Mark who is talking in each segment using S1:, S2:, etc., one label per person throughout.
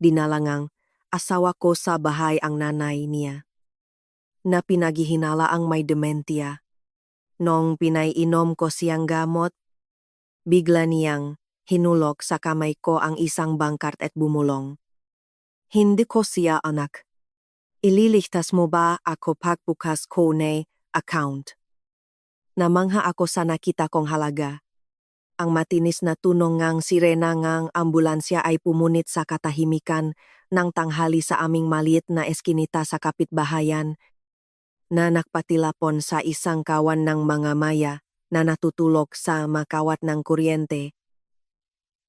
S1: dinalangang asawa ko sa bahay ang nanay niya. Na pinaghihinala ang may dementia. Nung pinaiinom ko siyang gamot, bigla niyang hinulok sa kamay ko ang isang bangkart at bumulong. Hindi ko siya anak. Ililigtas mo ba ako pagbukas ko na account? Namangha ako sa nakita kong halaga. Ang matinis na tunog ngang sirena ngang ambulansya ay pumunit sa katahimikan ng tanghali sa aming maliit na eskinita sa kapitbahayan na nakpatilapon sa isang kawan ng mga maya na natutulog sa makawat ng kuryente.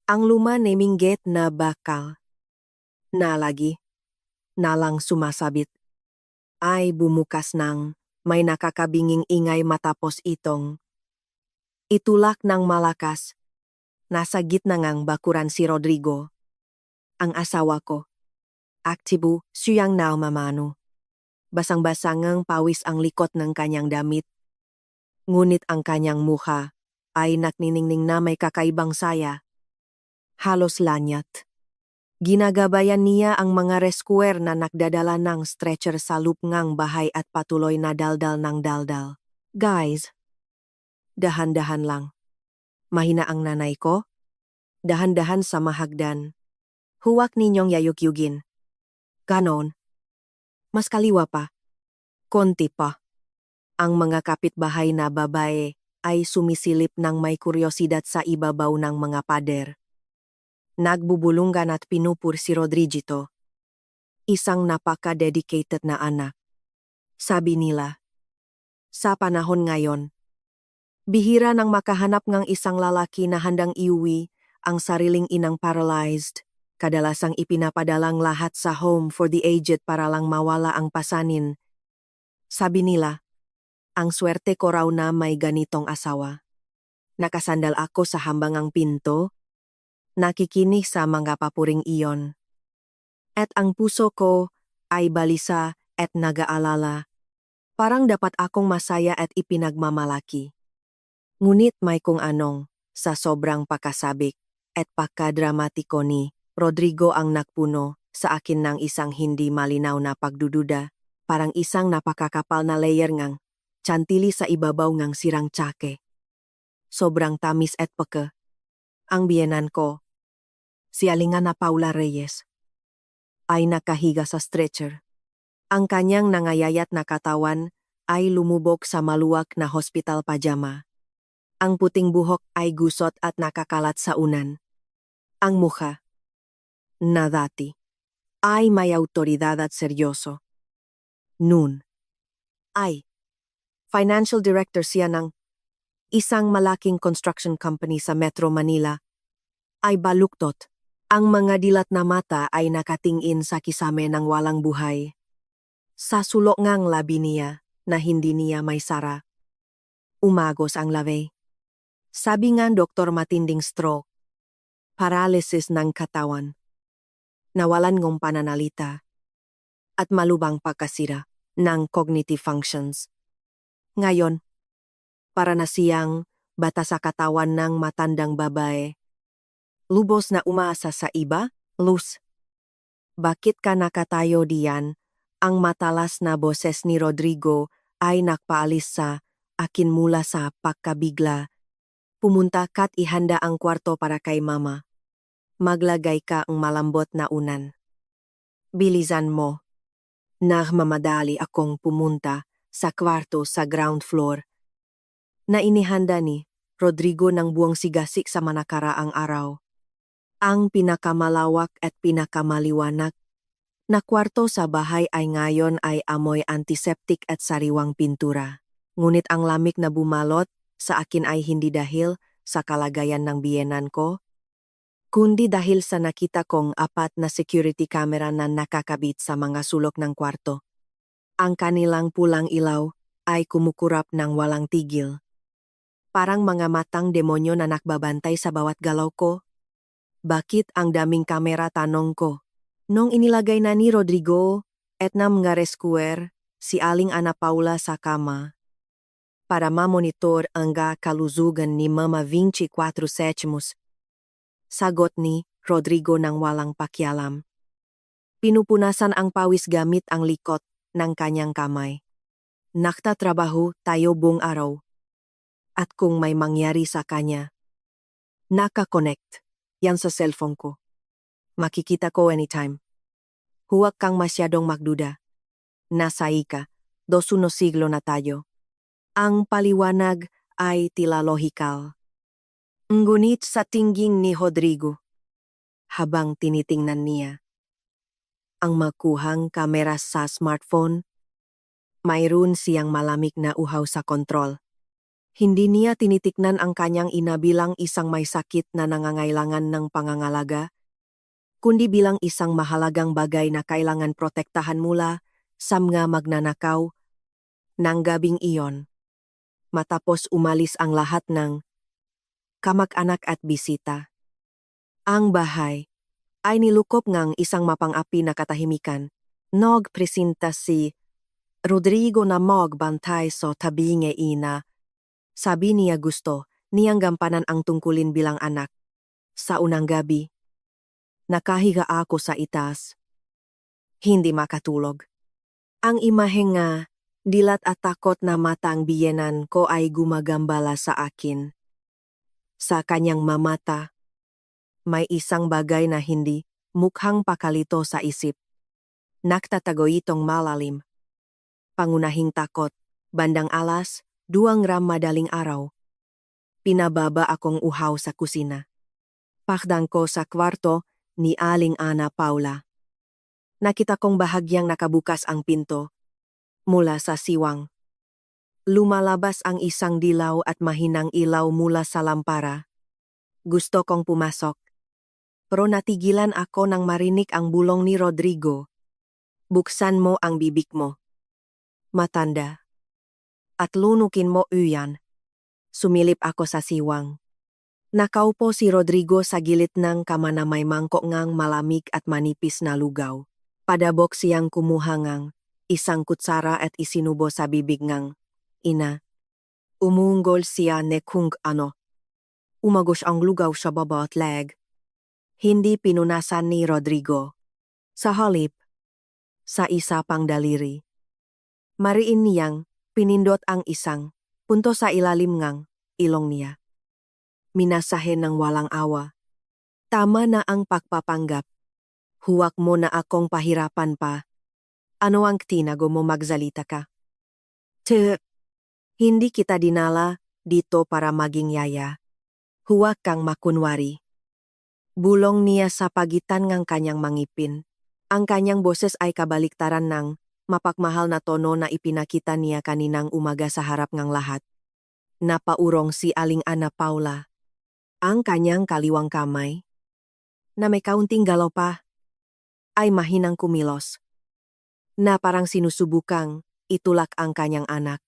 S1: Ang luma na minggit na bakal. Nalagi. Nalang sumasabit. Ay bumukas ng may nakakabinging ingay matapos itong itulak ng malakas. Nasa gitna ngang bakuran si Rodrigo. Ang asawa ko. Aktibo, siyang naumamano. Basang-basang ngang pawis ang likot ng kanyang damit. Ngunit ang kanyang mukha ay nakniningning na may kakaibang saya. Halos lanyat. Ginagabayan niya ang mga rescuer na nakdadala ng stretcher sa lupngang bahay at patuloy na daldal ng daldal. Guys, dahan-dahan lang. Mahina ang nanay ko. Dahan-dahan sa mahagdan. Huwag ninyong yayukyugin. Ganon. Mas kaliwa pa. Konti pa. Ang mga kapitbahay na babae ay sumisilip ng may kuryosidad sa ibabaw ng mga pader. Nagbubulungan at pinupur si Rodriguito. Isang napaka-dedicated na anak. Sabi nila. Sa panahon ngayon, bihira nang makahanap ng isang lalaki na handang iuwi ang sariling inang paralyzed. Kadalasang ipinapadalang lahat sa home for the aged para lang mawala ang pasanin. Sabi nila, ang swerte ko raw na may ganitong asawa. Nakasandal ako sa hambangang pinto, nakikinig sa mga papuring iyon. At ang puso ko ay balisa at nag-aalala. Parang dapat akong masaya at ipinagmamalaki. Ngunit may kung anong, sa sobrang pakasabik at pagkadramatiko ni Rodrigo ang nakpuno sa akin ng isang hindi malinaw na pagdududa, parang isang napakakapal na layer ngang tsantili sa ibabaw ngang sirang tsake. Sobrang tamis at peke. Ang biyenan ko, si Alingana Paula Reyes, ay nakahiga sa stretcher. Ang kanyang nangayayat na katawan ay lumubog sa maluwag na hospital pajama. Ang puting buhok ay gusot at nakakalat sa unan. Ang mukha, na dati, ay may autoridad at seryoso. Noon, ay financial director siya ng isang malaking construction company sa Metro Manila, ay baluktot. Ang mga dilat na mata ay nakatingin sa kisame ng walang buhay. Sa sulok ngang labi niya na hindi niya may sara. Umagos ang labi. Sabi nga doktor matinding stroke. Paralysis ng katawan. Nawalan ng pananalita. At malubang pagkasira ng cognitive functions. Ngayon, para na siyang bata sa katawan ng matandang babae. Lubos na umaasa sa iba, Luz. Bakit ka nakatayo diyan? Ang matalas na boses ni Rodrigo ay nakpaalis sa akin mula sa pagkabigla. Pumunta ka't ihanda ang kwarto para kay mama. Maglagay ka ang malambot na unan. Bilisan mo. Nagmamadali akong pumunta sa kwarto sa ground floor. Na inihanda ni Rodrigo ng buong sigasik sa manakaraang araw. Ang pinakamalawak at pinakamaliwanag na kwarto sa bahay ay ngayon ay amoy antiseptic at sariwang pintura. Ngunit ang lamig na bumalot sa akin ay hindi dahil sa kalagayan ng biyenan ko, kundi dahil sa nakita kong 4 na security camera na nakakabit sa mga sulok ng kwarto. Ang kanilang pulang ilaw ay kumukurap ng walang tigil. Parang mga matang demonyo na nakbabantay sa bawat galaw ko. Bakit ang daming kamera, tanong ko? Nung inilagay na ni Rodrigo at ng mga rescuer si Aling Ana Paula sa kama para mamonitor ang kaluzugan ni Mama 24/7, sagot ni Rodrigo ng walang pakialam. Pinupunasan ang pawis gamit ang likot ng kanyang kamay. Naktatrabaho tayo buong araw. At kung may mangyari sa kanya, naka-connect yan sa cellphone ko. Makikita ko anytime. Huwag kang masyadong magduda. Nasa siglo na tayo. Ang paliwanag ay tila lohikal. Ngunit sa tingin ni Rodrigo, habang tinitingnan niya ang makuhang kamera sa smartphone, mayroon siyang malamig na uhaw sa kontrol. Hindi niya tinitiknan ang kanyang ina bilang isang may sakit na nangangailangan ng pangangalaga, kundi bilang isang mahalagang bagay na kailangan protektahan mula sa mga magnanakaw ng gabing iyon. Matapos umalis ang lahat ng kamag-anak at bisita, ang bahay ay nilukop ngang isang mapang-api na katahimikan. Nagpresenta si Rodrigo na magbantay sa tabi ng ina. Sabi niya gusto niyang gampanan ang tungkulin bilang anak. Sa unang gabi, nakahiga ako sa itaas. Hindi makatulog. Ang imahe nga, dilat at takot na mata ang biyenan ko ay gumagambala sa akin. Sa kanyang mamata, may isang bagay na hindi mukhang pakalito sa isip. Naktatago itong malalim. Pangunahing takot, bandang alas, 2 madaling araw. Pinababa akong uhaw sa kusina. Pakdang ko sa kwarto ni Aling Ana Paula. Nakita kong bahagyang nakabukas ang pinto. Mula sa siwang, lumalabas ang isang dilaw at mahinang ilaw mula sa lampara. Gusto kong pumasok, pero natigilan ako nang marinig ang bulong ni Rodrigo. Buksan mo ang bibig mo, matanda, at lunukin mo iyan. Sumilip ako sa siwang. Nakaupo si Rodrigo sa gilid ng kama na may mangkok ngang malamig at manipis na lugaw. Padabok siyang kumuha ngang isang kutsara at isinubo sa bibig ngang, ina. Umunggol siya ne kung ano. Umagos ang lugaw sa baba at leg. Hindi pinunasan ni Rodrigo. Sa halip, sa isa pang daliri. Mariin niyang pinindot ang isang punto sa ilalim ngang ilong niya. Minasahin ng walang awa. Tama na ang pagpapanggap. Huwag mo na akong pahirapan pa. Ano ang tinago mo magsalita ka? Hindi kita dinala dito para maging yaya. Huwag kang makunwari. Bulong niya sa pagitan ng kanyang mangipin. Ang kanyang boses ay kabaliktaran ng mapagmahal na tono na ipinakita niya kaninang umaga sa harap ng lahat. Napaurong si Aling Ana Paula. Ang kanyang kaliwang kamay, na may kaunting galaw pa, ay mahinang kumilos. Na parang sinusubukang itulak ang kanyang anak.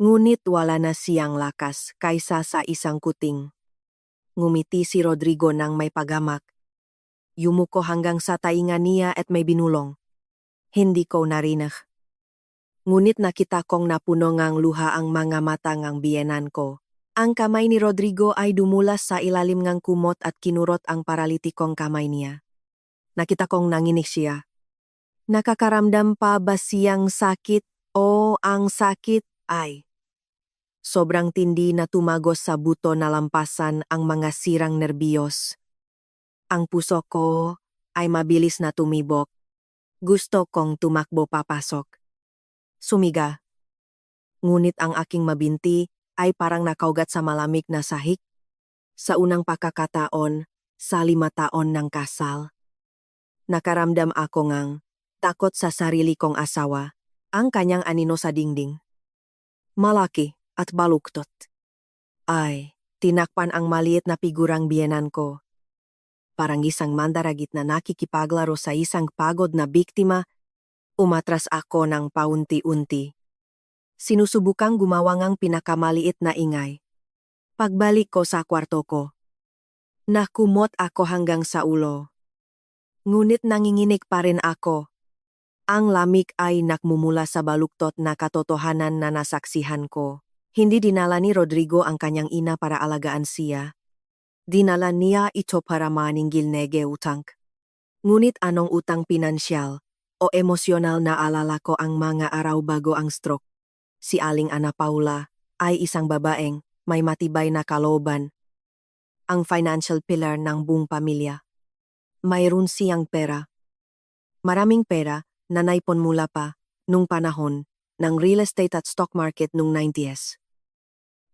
S1: Ngunit wala na siyang lakas kaysa sa isang kuting. Ngumiti si Rodrigo nang may pagamak. Yumuko hanggang sa tainga niya at may binulong. Hindi ko narinig. Ngunit nakita kong napuno ngang luha ang mga mata ngang biyenan ko. Ang kamay ni Rodrigo ay dumulas sa ilalim ngang kumot at kinurot ang paralitikong kamay niya. Nakita kong nanginig siya. Nakakaramdam pa ba siyang sakit o ang sakit ay sobrang tindi na tumagos sa buto na lampasan ang mga sirang nerbiyos. Ang puso ko ay mabilis na tumibok. Gusto kong tumakbo papasok. Sumiga. Ngunit ang aking mabinti ay parang nakaugat sa malamig na sahig. Sa unang pagkakataon, sa 5 taon ng kasal. Nakaramdam ako ngang takot sa sarili kong asawa, ang kanyang anino sa dingding. Malaki at baluktot. Ay, tinakpan ang maliit na figurang biyenan ko. Parang isang mandaragit na nakikipaglaro sa isang pagod na biktima, umatras ako ng paunti-unti. Sinusubukang gumawa ng pinakamaliit na ingay. Pagbalik ko sa kwarto ko, nakumot ako hanggang sa ulo. Ngunit nanginginig pa rin ako. Ang lamig ay nakmumula sa baluktot na katotohanan na nasaksihan ko. Hindi dinala ni Rodrigo ang kanyang ina para alagaan siya. Dinala niya ito para maningil nege utang. Ngunit anong utang pinansyal o emosyonal na alala ko ang mga araw bago ang stroke. Si Aling Ana Paula ay isang babaeng may matibay na kalooban, ang financial pillar ng buong pamilya. Mayroon siyang pera. Maraming pera na naipon mula pa nung panahon ng real estate at stock market nung 90s.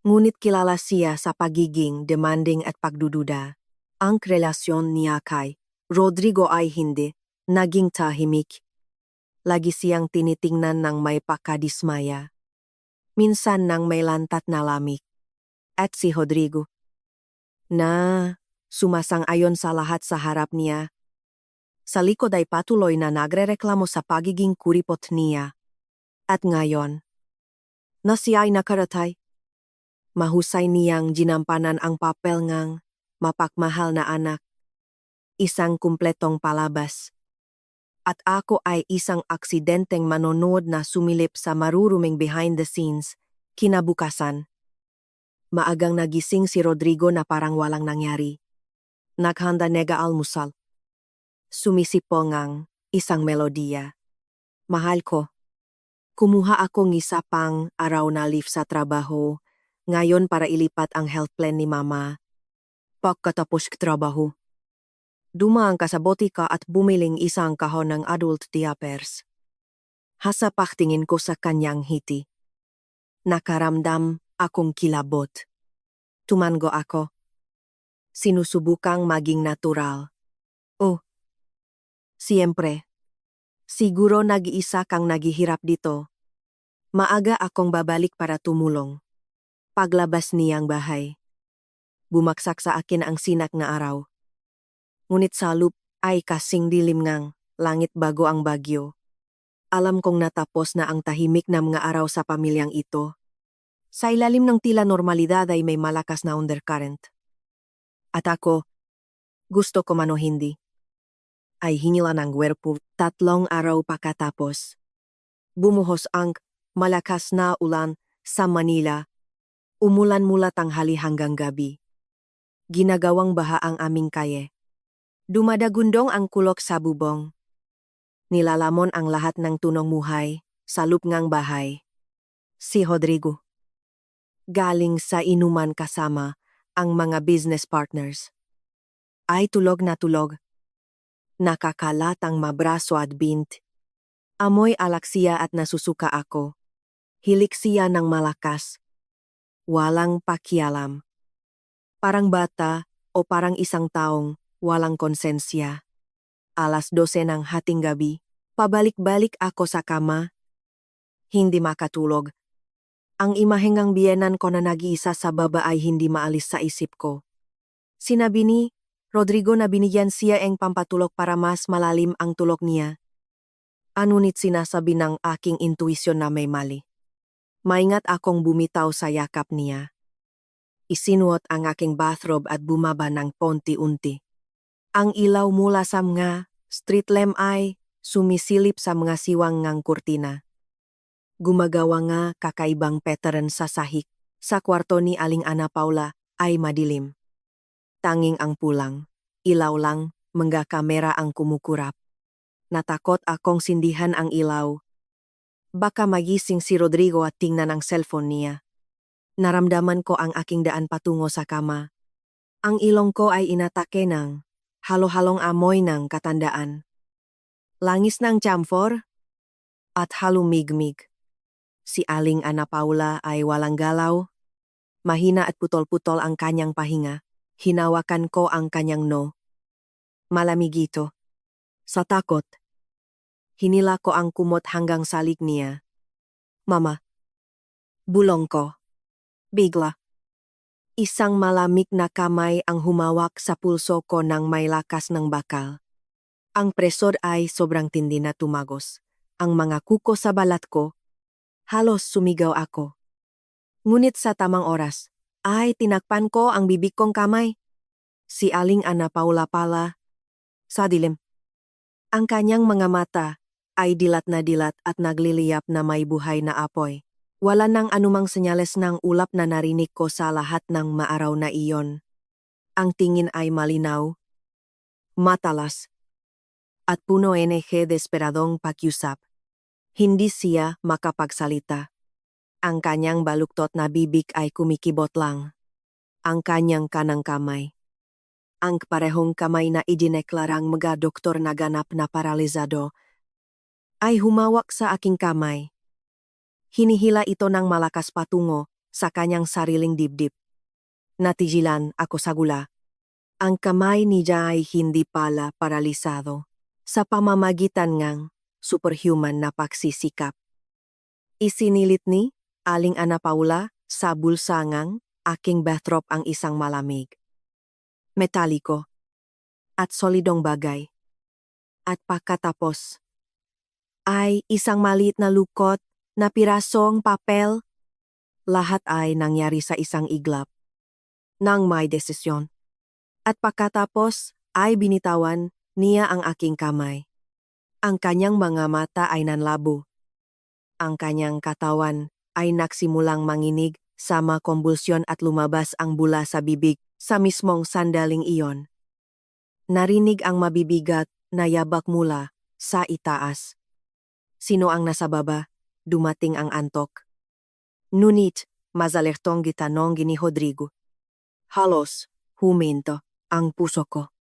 S1: Ngunit kilala siya sa pagiging demanding at pagdududa. Ang relasyon niya kay Rodrigo ay hindi naging tahimik. Lagi siyang tinitingnan ng may pakadismaya. Minsan nang may lantat na lamig. At si Rodrigo, na sumasang-ayon sa lahat sa harap niya. Sa likod ay patuloy na nagrereklamo sa pagiging kuripot niya. At ngayon, na siya ay nakaratay, mahusay niyang ginampanan ang papel ngang mapakmahal na anak. Isang kumpletong palabas. At ako ay isang aksidenteng manonood na sumilip sa maruruming behind the scenes, kinabukasan. Maagang nagising si Rodrigo na parang walang nangyari. Naghanda nega almusal. Sumisipong ang isang melodiya. Mahal ko. Kumuha akong isa pang araw na leave sa trabaho, ngayon para ilipat ang health plan ni mama. Pagkatapos trabaho, dumaan ka sa botika at bumiling isang kahon ng adult diapers. Hasapaktingin ko sa kanyang hiti. Nakaramdam akong kilabot. Tumango ako. Sinusubukang maging natural. Oh, siyempre. Siguro nag-iisa kang naghihirap dito. Maaga akong babalik para tumulong. Paglabas niyang bahay. Bumaksak sa akin ang sinak na araw. Ngunit sa loop ay kasing dilim ngang langit bago ang bagyo. Alam kong natapos na ang tahimik na mga araw sa pamilyang ito. Sa ilalim ng tila normalidad ay may malakas na undercurrent. At ako, gusto ko man o hindi, ay hinila ng werpo 3 araw pagkatapos. Bumuhos ang malakas na ulan sa Manila. Umulan mula tanghali hanggang gabi. Ginagawang baha ang aming kaye. Dumadagundong ang kulok sa bubong. Nilalamon ang lahat ng tunong muhay sa lupngang bahay. Si Rodrigo. Galing sa inuman kasama ang mga business partners. Ay tulog na tulog. Nakakalat ang mabraso at bint. Amoy alak siya at nasusuka ako. Hilik siya ng malakas. Walang pakialam. Parang bata o parang isang taong walang konsensya. 12:00 ng hating gabi, pabalik-balik ako sa kama. Hindi makatulog. Ang imahengang biyenan ko na nag-iisa sa baba ay hindi maalis sa isip ko. Sinabi ni Rodrigo na binigyan siya ang pampatulog para mas malalim ang tulog niya. Anunit sinasabi ng aking intuisyon na may mali. Maingat akong bumitaw sa yakap niya. Isinuot ang aking bathrobe at bumaba ng ponti-unti. Ang ilaw mula sa mga street lamp ay sumisilip sa mga siwang ngang kurtina. Gumagawa nga kakaibang pattern sa sahig. Sa kwarto ni Aling Ana Paula ay madilim. Tanging ang pulang, ilaw lang, mga kamera ang kumukurap. Natakot akong sindihan ang ilaw. Baka magising si Rodrigo at tingnan ang cellphone niya. Naramdaman ko ang aking daan patungo sa kama. Ang ilong ko ay inatake ng halo-halong amoy ng katandaan. Langis ng chamfor at halumigmig. Si Aling Ana Paula ay walang galaw. Mahina at putol-putol ang kanyang pahinga. Hinawakan ko ang kanyang no. Malamigito. Sa takot. Hinila ko ang kumot hanggang salik niya. Mama. Bulong ko. Bigla. Isang malamig na kamay ang humawak sa pulso ko ng may lakas ng bakal. Ang presor ay sobrang tindi na tumagos. Ang mga kuko sa balat ko, halos sumigaw ako. Ngunit sa tamang oras, ay tinakpan ko ang bibig kong kamay. Si Aling Ana Paula pala. Sa dilim. Ang kanyang mga mata ay dilat na dilat at nagliliyap na may buhay na apoy. Wala nang anumang senyales ng ulap na narinig ko sa lahat ng maaraw na iyon. Ang tingin ay malinaw, matalas, at puno desperadong pakiusap. Hindi siya makapagsalita. Ang kanyang baluktot na bibig ay kumikibot lang. Ang kanyang kanang kamay. Ang parehong kamay na idineklarang mga doktor na ganap na paralisado ay humawak sa aking kamay. Hinihila ito ng malakas patungo sa kanyang sariling dibdib. Natigilan ako sa gula. Ang kamay niya ay hindi pala paralisado sa pamamagitan ng superhuman na pagsisikap. Isinilit ni Aling Ana Paula sa bulsangang aking bathrobe ang isang malamig, metaliko, at solidong bagay. At pagkatapos ay isang maliit na lukot na pirasong papel. Lahat ay nangyari sa isang iglap nang may desisyon. At pagkatapos ay binitawan niya ang aking kamay. Ang kanyang mga mata ay nanlabo. Ang kanyang katawan ay nagsimulang manginig sa makombulsyon at lumabas ang bula sa bibig sa mismong sandaling iyon. Narinig ang mabibigat na yabak mula sa itaas. Sino ang nasa baba? Dumating ang antok. Ngunit, mazalertong gitanong ni Rodrigo. Halos, huminto ang puso ko.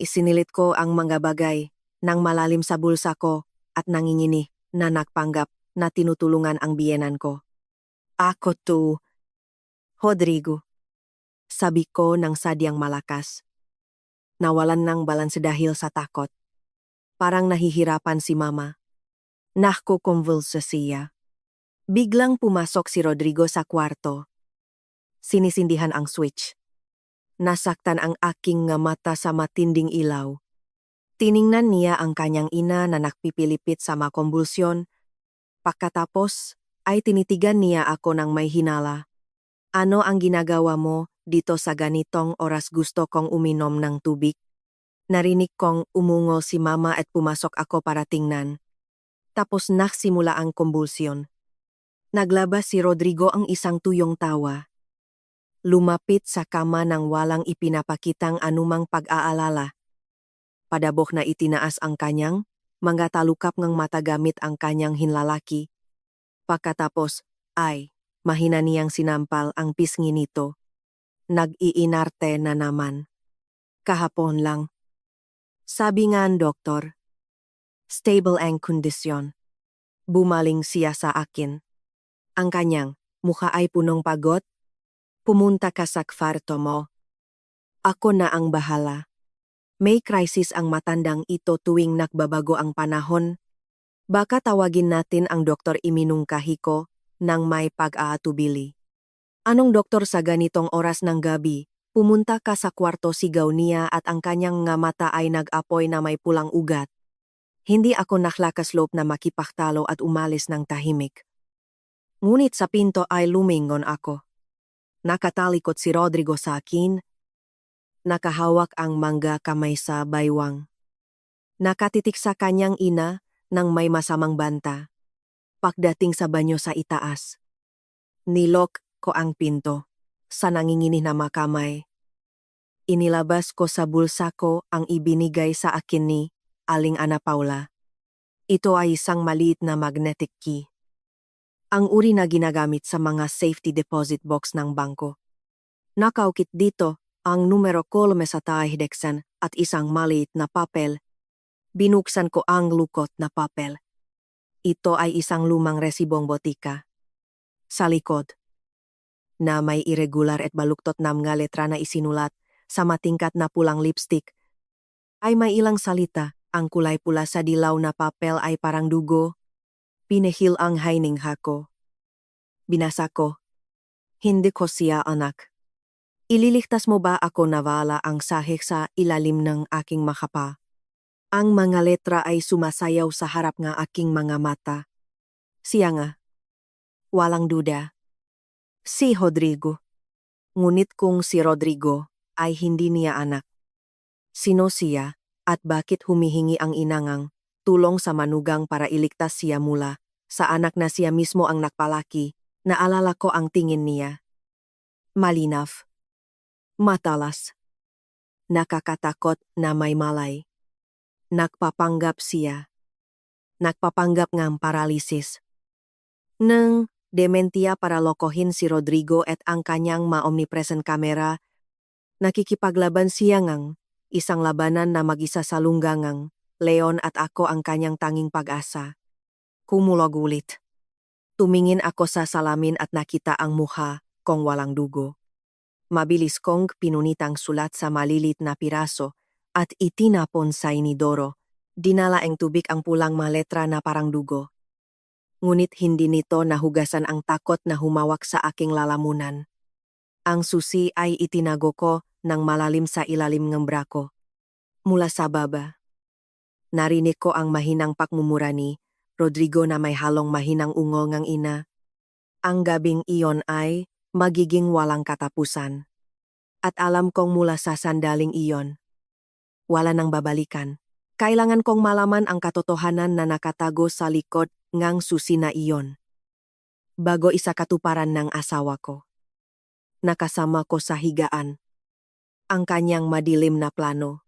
S1: Isinilit ko ang mga bagay nang malalim sa bulsa ko at nangingini na nagpanggap na tinutulungan ang biyenan ko. Ako to, Rodrigo. Sabi ko ng sadyang malakas. Nawalan ng balanse dahil sa takot. Parang nahihirapan si Mama. Nakukonvulsa siya. Biglang pumasok si Rodrigo sa kwarto. Sinisindihan ang switch. Nasaktan ang aking nga mata sa matinding ilaw. Tiningnan niya ang kanyang ina na nakpipilipit sa makombulsyon. Pagkatapos ay tinitigan niya ako ng may hinala. Ano ang ginagawa mo dito sa ganitong oras? Gusto kong uminom ng tubig? Narinig kong umungol si Mama at pumasok ako para tingnan. Tapos nagsimula ang kumbulsyon. Naglabas si Rodrigo ang isang tuyong tawa. Lumapit sa kama nang walang ipinapakitang anumang pag-aalala. Padabok na itinaas ang kanyang mga talukap ng mata gamit ang kanyang hinlalaki. Pagkatapos ay mahina niyang sinampal ang pisngi nito. Nag-iinarte na naman. Kahapon lang. Sabi nga ang doktor, stable ang kondisyon. Bumaling siya sa akin. Ang kanyang mukha ay punong pagod. Pumunta ka sa kwarto mo. Ako na ang bahala. May krisis ang matandang ito tuwing nagbabago ang panahon. Baka tawagin natin ang doktor, iminungkahi ko nang may pag-aatubili. Anong doktor sa ganitong oras ng gabi? Pumunta ka sa kwarto, sigaw niya at ang kanyang nga mata ay nag-apoy na may pulang ugat. Hindi ako naklakas loob na makipaktalo at umalis ng tahimik. Ngunit sa pinto ay lumingon ako. Nakatalikod si Rodrigo sa akin. Nakahawak ang mga kamay sa baywang. Nakatitik sa kanyang ina nang may masamang banta. Pagdating sa banyo sa itaas, nilok ko ang pinto sa nanginginig na makamay. Inilabas ko sa bulsa ko ang ibinigay sa akin ni Aling Ana Paula. Ito ay isang maliit na magnetic key. Ang uri na ginagamit sa mga safety deposit box ng bangko. Nakaukit dito ang numero 310 at isang maliit na papel. Binuksan ko ang lukot na papel. Ito ay isang lumang resibong botika. Sa likod, na may irregular at baluktot na mga letra na isinulat sa matingkat na pulang lipstick, ay may ilang salita. Ang kulay pula sa dilaw na papel ay parang dugo. Pinihil ang hiningha ko. Binasa ko. Hindi ko siya anak. Ililigtas mo ba ako na wala ang sahig sa ilalim ng aking makapa? Ang mga letra ay sumasayaw sa harap ng aking mga mata. Siya nga. Walang duda. Si Rodrigo. Ngunit kung si Rodrigo ay hindi niya anak. Sino siya at bakit humihingi ang inangang tulong sa manugang para iligtas siya mula sa anak na siya mismo ang nakpalaki? Naalala ko ang tingin niya. Malinaw. Matalas. Nakakatakot na may malay. Nagpapanggap siya. Nagpapanggap ngang paralisis. Nang dementia para lokohin si Rodrigo at ang kanyang ma-omnipresent camera, nakikipaglaban siya ngang isang labanan na mag-isa sa lunggangang Leon at ako ang kanyang tanging pag-asa. Kumulog ulit. Tumingin ako sa salamin at nakita ang mukha kong walang dugo. Mabilis kong pinunitang sulat sa malilit na piraso at itinapon sa inidoro. Dinala ang tubig ang pulang mga letra na parang dugo. Ngunit hindi nito nahugasan ang takot na humawak sa aking lalamunan. Ang susi ay itinago ko ng malalim sa ilalim ng brako. Mula sa baba, narinig ko ang mahinang pakmumura ni Rodrigo na may halong mahinang ungol ng ina. Ang gabing iyon ay magiging walang katapusan. At alam kong mula sa sandaling iyon, wala nang babalikan. Kailangan kong malaman ang katotohanan na nakatago sa likod ngang susi na iyon. Bago isa katuparan ng asawa ko. Nakasama ko sa higaan. Ang kanyang madilim na plano.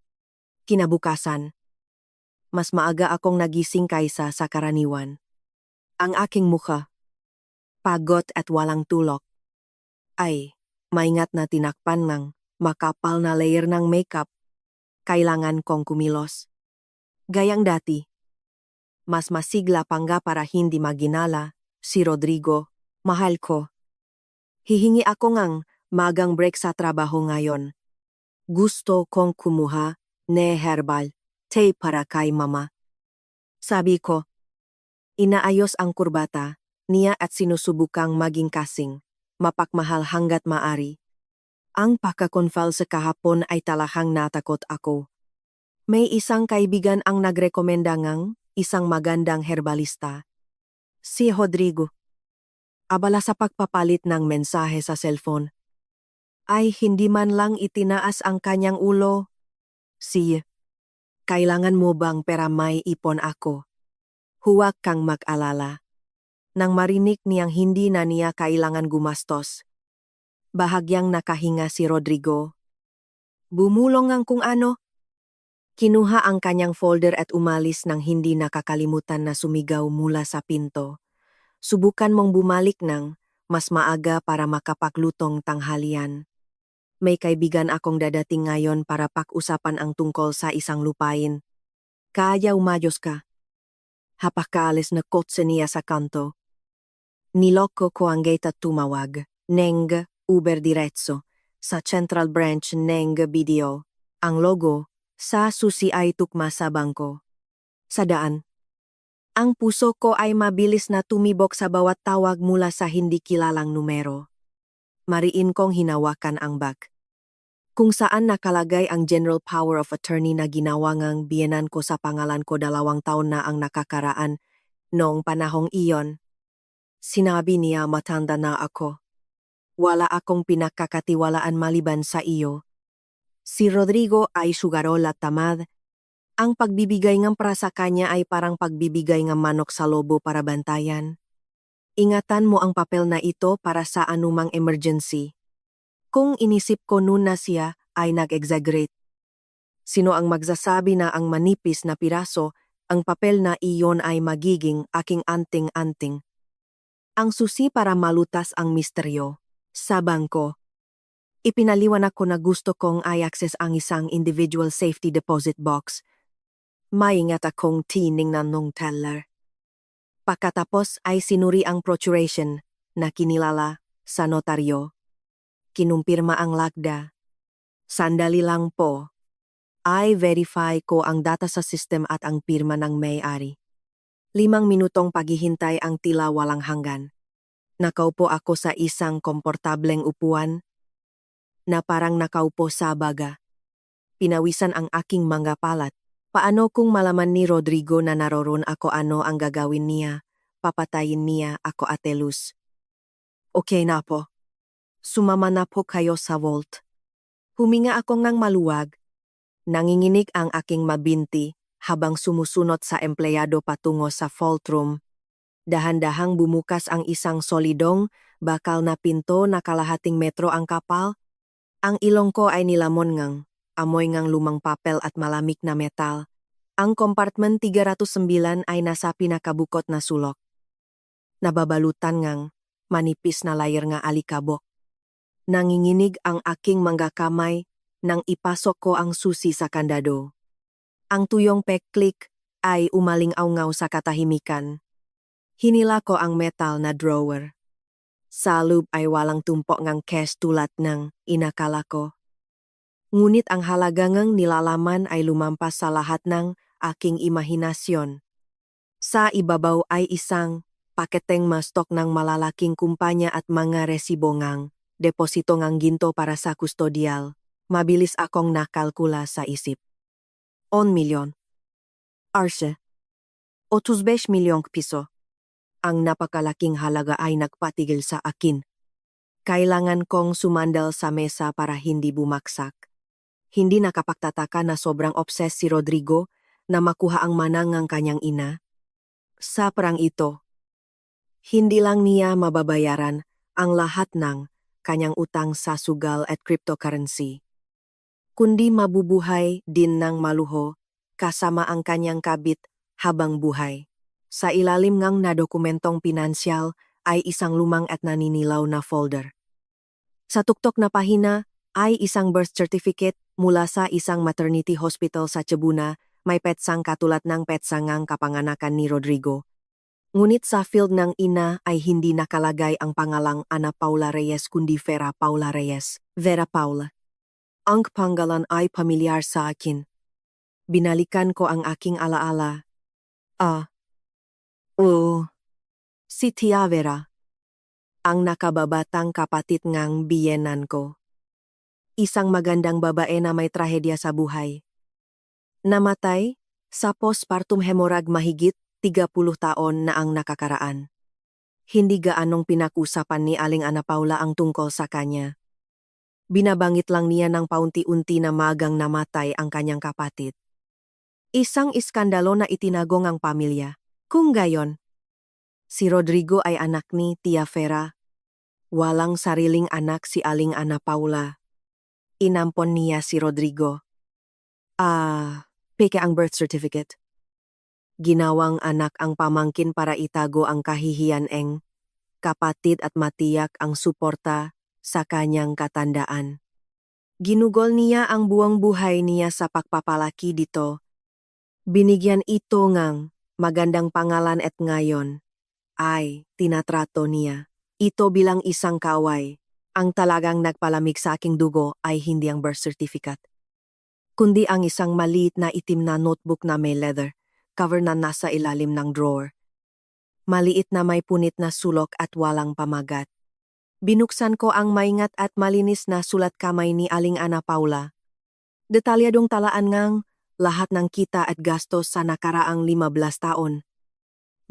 S1: Kinabukasan, mas maaga akong nagising kaysa sa karaniwan. Ang aking mukha, pagod at walang tulog, ay maingat na tinakpan ng makapal na layer ng makeup. Kailangan kong kumilos. Gayang dati, mas masigla pangga para hindi maginala, si Rodrigo, mahal ko. Hihingi ako ngang magang break sa trabaho ngayon. Gusto kong kumuha ne herbal tea para kay mama. Sabi ko, inaayos ang kurbata niya at sinusubukang maging kasing, mapakmahal hanggat maari. Ang pagkakonfal sa kahapon ay talahang natakot ako. May isang kaibigan ang nagrekomenda ngang isang magandang herbalista. Si Rodrigo. Abala sa pagpapalit ng mensahe sa cellphone. Ay hindi man lang itinaas ang kanyang ulo. Si, kailangan mo bang pera may ipon ako? Huwag kang mag-alala. Nang marinig niyang hindi na niya kailangan gumastos. Bahagyang nakahinga si Rodrigo. Bumulong ang kung ano. Kinuha ang kanyang folder at umalis nang hindi nakakalimutan na sumigaw mula sa pinto. Subukan mong bumalik ng mas maaga para makapaglutong tanghalian. May kaibigan akong dadating ngayon para pag-usapan ang tungkol sa isang lupain. Kaya umayos ka. Hapakaalis na kotse niya sa kanto. Niloko ko ang gate at tumawag. Neng Uber diretso. Sa Central Branch ng BDO. Ang logo sa susi ay tukma sa bangko. Sa daan. Ang puso ko ay mabilis na tumibok sa bawat tawag mula sa hindi kilalang numero. Mariin kong hinawakan ang bag. Kung saan nakalagay ang General Power of Attorney na ginawa ngang biyenan ko sa pangalan ko 2 taon na ang nakakaraan noong panahong iyon. Sinabi niya matanda na ako. Wala akong pinagkakatiwalaan maliban sa iyo. Si Rodrigo ay sugarol at tamad. Ang pagbibigay ng para sa kanya ay parang pagbibigay ng manok sa lobo para bantayan. Ingatan mo ang papel na ito para sa anumang emergency. Kung inisip ko noon na siya ay nag-exaggerate. Sino ang magsasabi na ang manipis na piraso, ang papel na iyon ay magiging aking anting-anting. Ang susi para malutas ang misteryo. Sa bangko. Ipinaliwanag ko na gusto kong i-access ang isang individual safety deposit box. Maingat akong tiningnan nung teller. Pagkatapos ay sinuri ang procuration na kinilala sa notaryo. Kinumpirma ang lakda. Sandali lang po. I-verify ko ang data sa system at ang pirma ng may-ari. 5 minutong paghihintay ang tila walang hanggan. Nakaupo ako sa isang komportableng upuan na parang nakaupo sa baga. Pinawisan ang aking mga palat. Paano kung malaman ni Rodrigo na naroon ako ano ang gagawin niya? Papatayin niya ako Ate Luz. Okay na po. Sumama na po kayo sa vault. Huminga ako ng maluwag. Nanginginig ang aking mabinti habang sumusunod sa empleyado patungo sa vault room. Dahan-dahang bumukas ang isang solidong, bakal na pinto na kalahating metro ang kapal. Ang ilong ko ay nilamon ngang, amoy ngang lumang papel at malamig na metal. Ang compartment 309 ay nasa pinakabukot na sulok. Nababalutan ngang manipis na layer nga alikabok. Nanginginig ang aking mga kamay nang ipasok ko ang susi sa kandado. Ang tuyong pek-click ay umaling-awngaw sa katahimikan. Hinila ko ang metal na drawer. Sa loob ay walang tumpok ngang cash tulad ng inakala ko. Ngunit ang halagang nilalaman ay lumampas sa lahat ng aking imahinasyon. Sa ibabaw ay isang paketeng mastok ng malalaking kumpanya at mga resibo ngang deposito ngang ginto para sa kustodial. Mabilis akong nakalkula sa isip. 1 milyon. Arse. 35 milyong piso. Ang napakalaking halaga ay nagpatigil sa akin. Kailangan kong sumandal sa mesa para hindi bumaksak. Hindi nakapagtataka na sobrang obses si Rodrigo na makuha ang manangang kanyang ina. Sa perang ito, hindi lang niya mababayaran ang lahat ng kanyang utang sa sugal at cryptocurrency, kundi mabubuhay din ng maluho kasama ang kanyang kabit habang buhay. Sa ilalim ngang na dokumentong pinansyal ay isang lumang at naninilaw na folder. Sa tuktok na pahina ay isang birth certificate mula sa isang maternity hospital sa Cebu. May petsang katulad ng petsangang kapanganakan ni Rodrigo. Ngunit sa field ng ina ay hindi nakalagay ang pangalang Ana Paula Reyes kundi Vera Paula Reyes. Vera Paula. Ang pangalan ay pamilyar sa akin. Binalikan ko ang aking alaala. Si Tia Vera. Ang nakababatang kapatid ngang biyenan ko. Isang magandang babae na may trahedya sa buhay. Namatay sa postpartum hemorrhage mahigit 30 taon na ang nakakaraan. Hindi gaanong pinakusapan ni Aling Ana Paula ang tungkol sa kanya. Binabangit lang niya ng paunti-unti na magang namatay ang kanyang kapatid. Isang iskandalo na itinagong ang pamilya. Kung gayon, si Rodrigo ay anak ni Tia Vera. Walang sariling anak si Aling Ana Paula. Inampon niya si Rodrigo. Peke ang birth certificate. Ginawang anak ang pamangkin para itago ang kahihiyan-eng kapatid at matiyak ang suporta sa kanyang katandaan. Ginugol niya ang buong buhay niya sa pagpapalaki dito. Binigyan ito ngang magandang pangalan at ngayon ay tinatrato niya ito bilang isang kaway. Ang talagang nagpalamig sa aking dugo ay hindi ang birth certificate, kundi ang isang maliit na itim na notebook na may leather cover na nasa ilalim ng drawer. Maliit na may punit na sulok at walang pamagat. Binuksan ko ang maingat at malinis na sulat kamay ni Aling Ana Paula. Detalyadong talaan ngang lahat ng kita at gastos sa nakaraang 15 taon.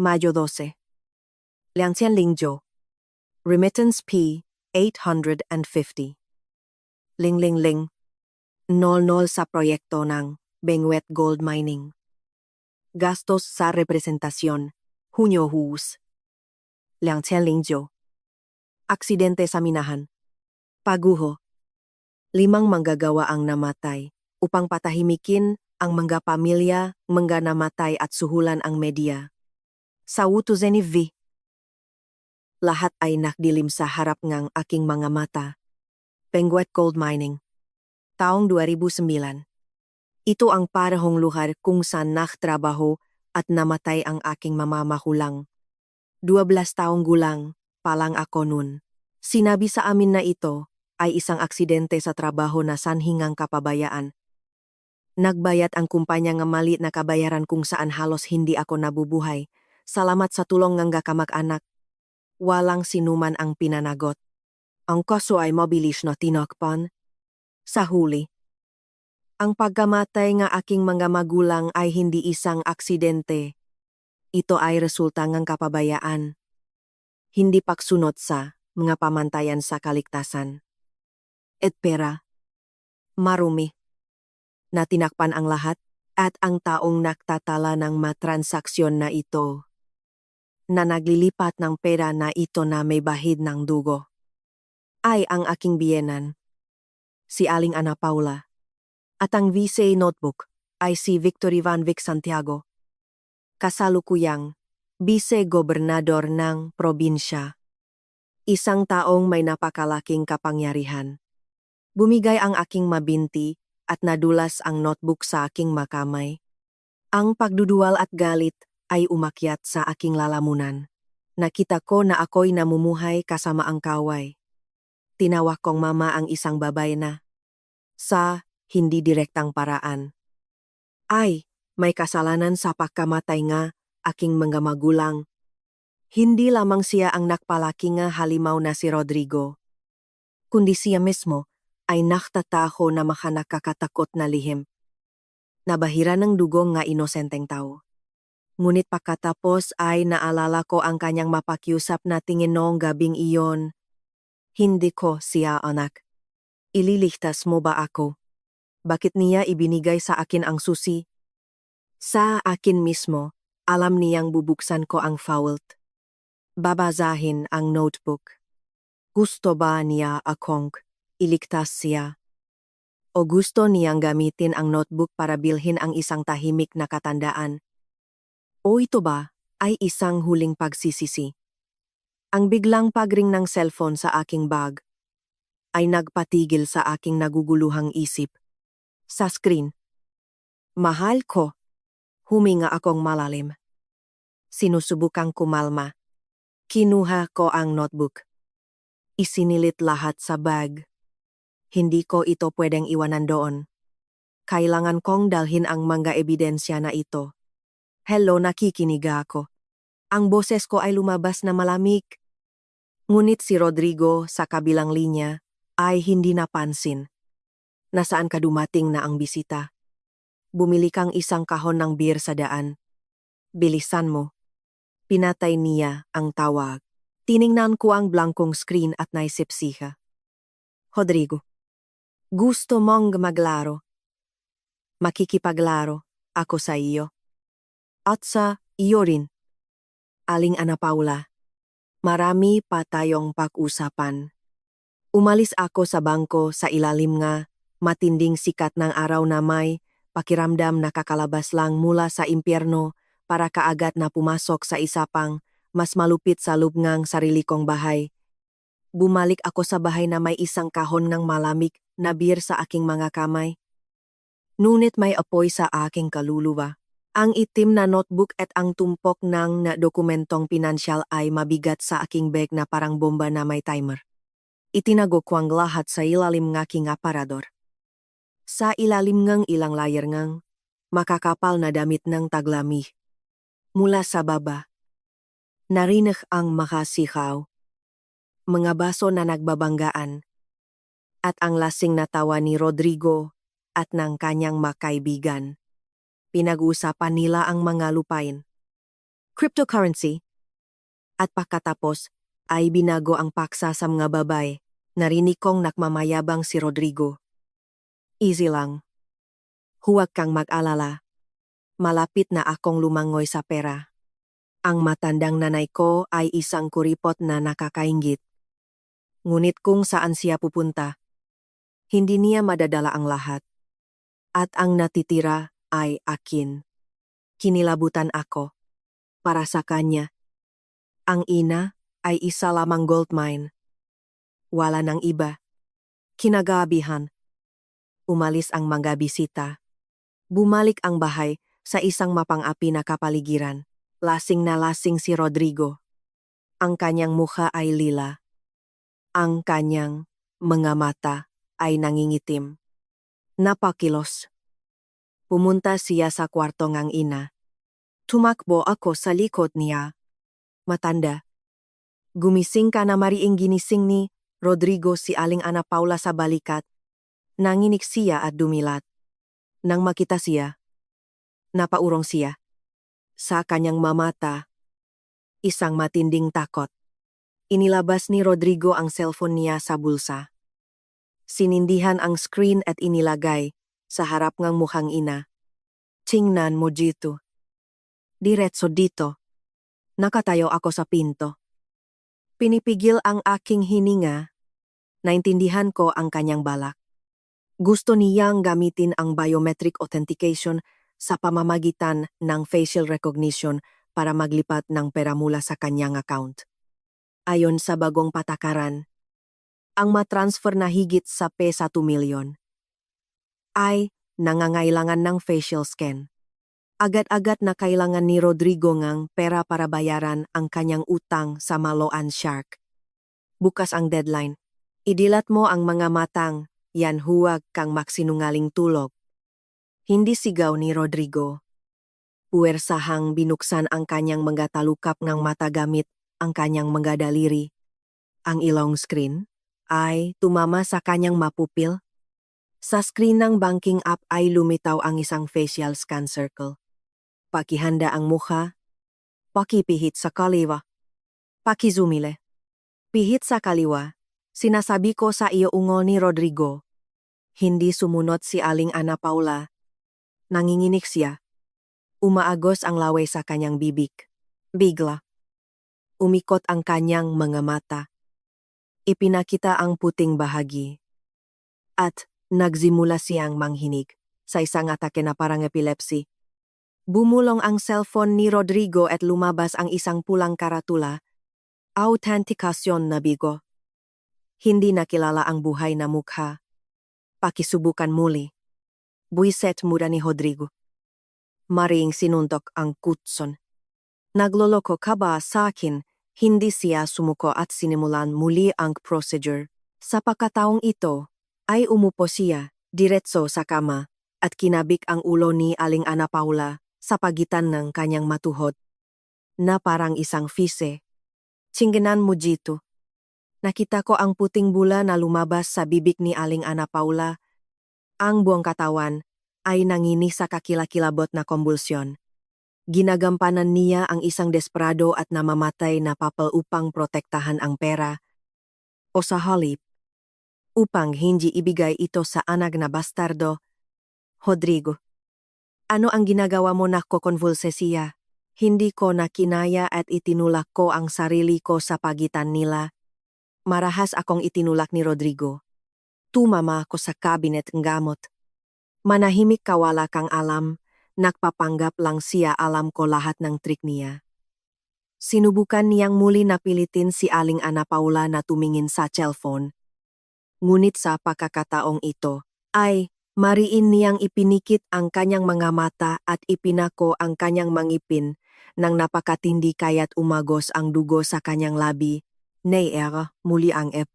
S1: Mayo 12. Lianxian Lingjo. Remittance P. 850. Ling. 00 sa proyekto ng Benguet Gold Mining. Gastos sa representasyon. Hunyo Hus. 2009. Aksidente sa minahan. Paguho. 5 manggagawa ang namatay upang patahimikin ang mga pamilya, mga namatay at suhulan ang media. Sa Wutuzeni V. Lahat ay nakdilim sa harap ngang aking mga mata. Benguet Gold Mining. Taong 2009. Ito ang parehong lugar kung saan naktrabaho at namatay ang aking mamamahulang. 12 taong gulang pa lang ako nun. Sinabi sa amin na ito ay isang aksidente sa trabaho na sanhingang kapabayaan. Nagbayad ang kumpanya nga maliit na kabayaran kung saan halos hindi ako nabubuhay. Salamat sa tulong ng kamag-anak. Walang sinuman ang pinanagot. Ang kaso ay mabilis na tinakpan. Sa huli, ang pagkamatay nga aking mga magulang ay hindi isang aksidente. Ito ay resulta ng kapabayaan. Hindi pagsunod sa mga pamantayan sa kaligtasan. Et pera. Marumi. Na tinakpan ang lahat at ang taong nagtatala ng matransaksyon na ito. Na naglilipat ng pera na ito na may bahid ng dugo. Ay ang aking biyenan. Si Aling Ana Paula. At ang visa notebook ay si Victor Ivanvic Santiago, kasalukuyang Vice-Gobernador ng probinsya. Isang taong may napakalaking kapangyarihan. Bumigay ang aking mabinti at nadulas ang notebook sa aking makamay. Ang pagduduwal at galit ay umakyat sa aking lalamunan. Nakita ko na ako'y namumuhay kasama ang kaway. Tinawag kong mama ang isang babay na, sa hindi direktang paraan, ay may kasalanan sa pagkamatay nga aking mga magulang. Hindi lamang siya ang nakpalaki nga halimaw na si Rodrigo, kundi siya mismo ay nakatataho na makanakakatakot na lihim. Nabahira ng dugong nga inosenteng tao. Ngunit pagkatapos ay naalala ko ang kanyang mapakiusap na tingin noong gabing iyon. Hindi ko siya anak. Ililigtas mo ba ako? Bakit niya ibinigay sa akin ang susi? Sa akin mismo, alam niyang bubuksan ko ang vault. Babasahin ang notebook. Gusto ba niya akong iligtas siya? O gusto niyang gamitin ang notebook para bilhin ang isang tahimik na katandaan? O ito ba ay isang huling pagsisisi? Ang biglang pagring ng cellphone sa aking bag ay nagpatigil sa aking naguguluhang isip. Sa screen, mahal ko. Huminga akong malalim. Sinusubukang kumalma. Kinuha ko ang notebook. Isinilit lahat sa bag. Hindi ko ito pwedeng iwanan doon. Kailangan kong dalhin ang mga ebidensya na ito. Hello, nakikinig ako. Ang boses ko ay lumabas na malamig. Ngunit si Rodrigo sa kabilang linya ay hindi napansin. Nasaan ka dumating na ang bisita? Bumili kang isang kahon ng beer sa daan. Bilisan mo. Pinatay niya ang tawag. Tiningnan ko ang blankong screen at naisip siya. Rodrigo, gusto mong maglaro? Makikipaglaro ako sa iyo. At sa iyo rin. Aling Ana Paula, marami pa tayong pag-usapan. Umalis ako sa bangko sa ilalim nga matinding sikat ng araw na may pakiramdam na kakalabas lang mula sa impyerno para kaagad na pumasok sa isa pang mas malupit sa lubngang sarili kong bahay. Bumalik ako sa bahay na may isang kahon ng malamig na beer sa aking mga kamay. Ngunit may apoy sa aking kaluluwa. Ang itim na notebook at ang tumpok ng na dokumentong pinansyal ay mabigat sa aking bag na parang bomba na may timer. Itinago ko ang lahat sa ilalim ng aking aparador. Sa ilalim ng ilang layer ng makakapal na damit ng taglami. Mula sa baba, narinig ang makasihaw, mga baso na nagbabanggaan, at ang lasing na tawa ni Rodrigo at ng kanyang makaibigan. Pinag-uusapan nila ang mga lupain, cryptocurrency, at pagkatapos ay binago ang paksa sa mga babae. Narinig kong nakmamayabang si Rodrigo. Easy lang. Huwag kang mag-alala. Malapit na akong lumangoy sa pera. Ang matandang nanay ko ay isang kuripot na nakakainggit. Ngunit kung saan siya pupunta, hindi niya madadala ang lahat. At ang natitira ay akin. Kinilabutan ako. Para sa kanya. Ang ina ay isa lamang gold mine. Wala nang iba. Kinagabihan. Umalis ang mga bisita. Bumalik ang bahay sa isang mapang-api na kapaligiran. Lasing na lasing si Rodrigo. Ang kanyang mukha ay lila. Ang kanyang mga mata ay nangingitim. Napakilos. Pumunta siya sa kwarto ng ina. Tumakbo ako sa likod niya. Matanda. Gumising ka na, mariing ginising ni Rodrigo si Aling Ana Paula sa balikat. Nanginig siya at dumilat. Nang makita siya, napaurong siya. Sa kanyang mamata, isang matinding takot. Inilabas ni Rodrigo ang cellphone niya sa bulsa. Sinindihan ang screen at inilagay sa harap ng mukhang ina. Tingnan mo dito. Diretso dito. Nakatayo ako sa pinto. Pinipigil ang aking hininga. Naintindihan ko ang kanyang balak. Gusto niyang gamitin ang biometric authentication sa pamamagitan ng facial recognition para maglipat ng pera mula sa kanyang account. Ayon sa bagong patakaran, ang matransfer na higit sa ₱1 milyon ay nangangailangan ng facial scan. Agad-agad na kailangan ni Rodrigo ngang pera para bayaran ang kanyang utang sa Maloan Shark. Bukas ang deadline. Idilat mo ang mga matang, yan huwag kang maksinungaling tulog. Hindi sigaw ni Rodrigo. Puwersahang binuksan ang kanyang mga talukap ng mata gamit ang kanyang mga daliri. Ang ilong screen ay tumama sa kanyang mapupil. Sa screen ng banking app ay lumitaw ang isang facial scan circle. Pakihanda ang mukha. Pakipihit sa kaliwa. Pakizumile. Pihit sa kaliwa. Sinasabi ko sa iyo ungol ni Rodrigo. Hindi sumunod si Aling Ana Paula. Nanginginig siya. Umaagos ang laway sa kanyang bibig. Bigla. Umikot ang kanyang mga mata. Ipinakita ang puting bahagi. At nagsimula siyang manghinig sa isang atake na parang epilepsy. Bumulong ang cellphone ni Rodrigo at lumabas ang isang pulang karatula. Autentikasyon na bigo. Hindi nakilala ang buhay na mukha. Pakisubukan muli. Buiset muda ni Rodrigo. Maring sinuntok ang kutson. Nagloloko ka ba sa akin? Hindi siya sumuko at sinimulan muli ang procedure. Sa pagkataong ito, ay umupo siya, diretso sa kama, at kinabik ang ulo ni Aling Ana Paula sa pagitan ng kanyang matuhod. Na parang isang fise. Tsinginan mo dito. Nakita ko ang puting bula na lumabas sa bibig ni Aling Ana Paula. Ang buong katawan ay nanginig sa kakilakilabot na kombulsyon. Ginagampanan niya ang isang desperado at namamatay na papel upang protektahan ang pera. O sa halip, upang hindi ibigay ito sa anak na bastardo. Rodrigo, ano ang ginagawa mo na kokonvulse siya? Hindi ko na kinaya at itinulak ko ang sarili ko sa pagitan nila. Marahas akong itinulak ni Rodrigo. Tumama ako sa kabinet ng gamot. Manahimik ka, wala kang alam. Nagpapanggap lang siya alam ko lahat ng trik niya. Sinubukan niyang muli na pilitin si Aling Ana Paula na tumingin sa cellphone. Ngunit sa pagkakataong ito, ay mariin niyang ipinikit ang kanyang mga mata at ipinako ang kanyang mangipin nang napakatindi kaya't umagos ang dugo sa kanyang labi. Nair, muli ang ep.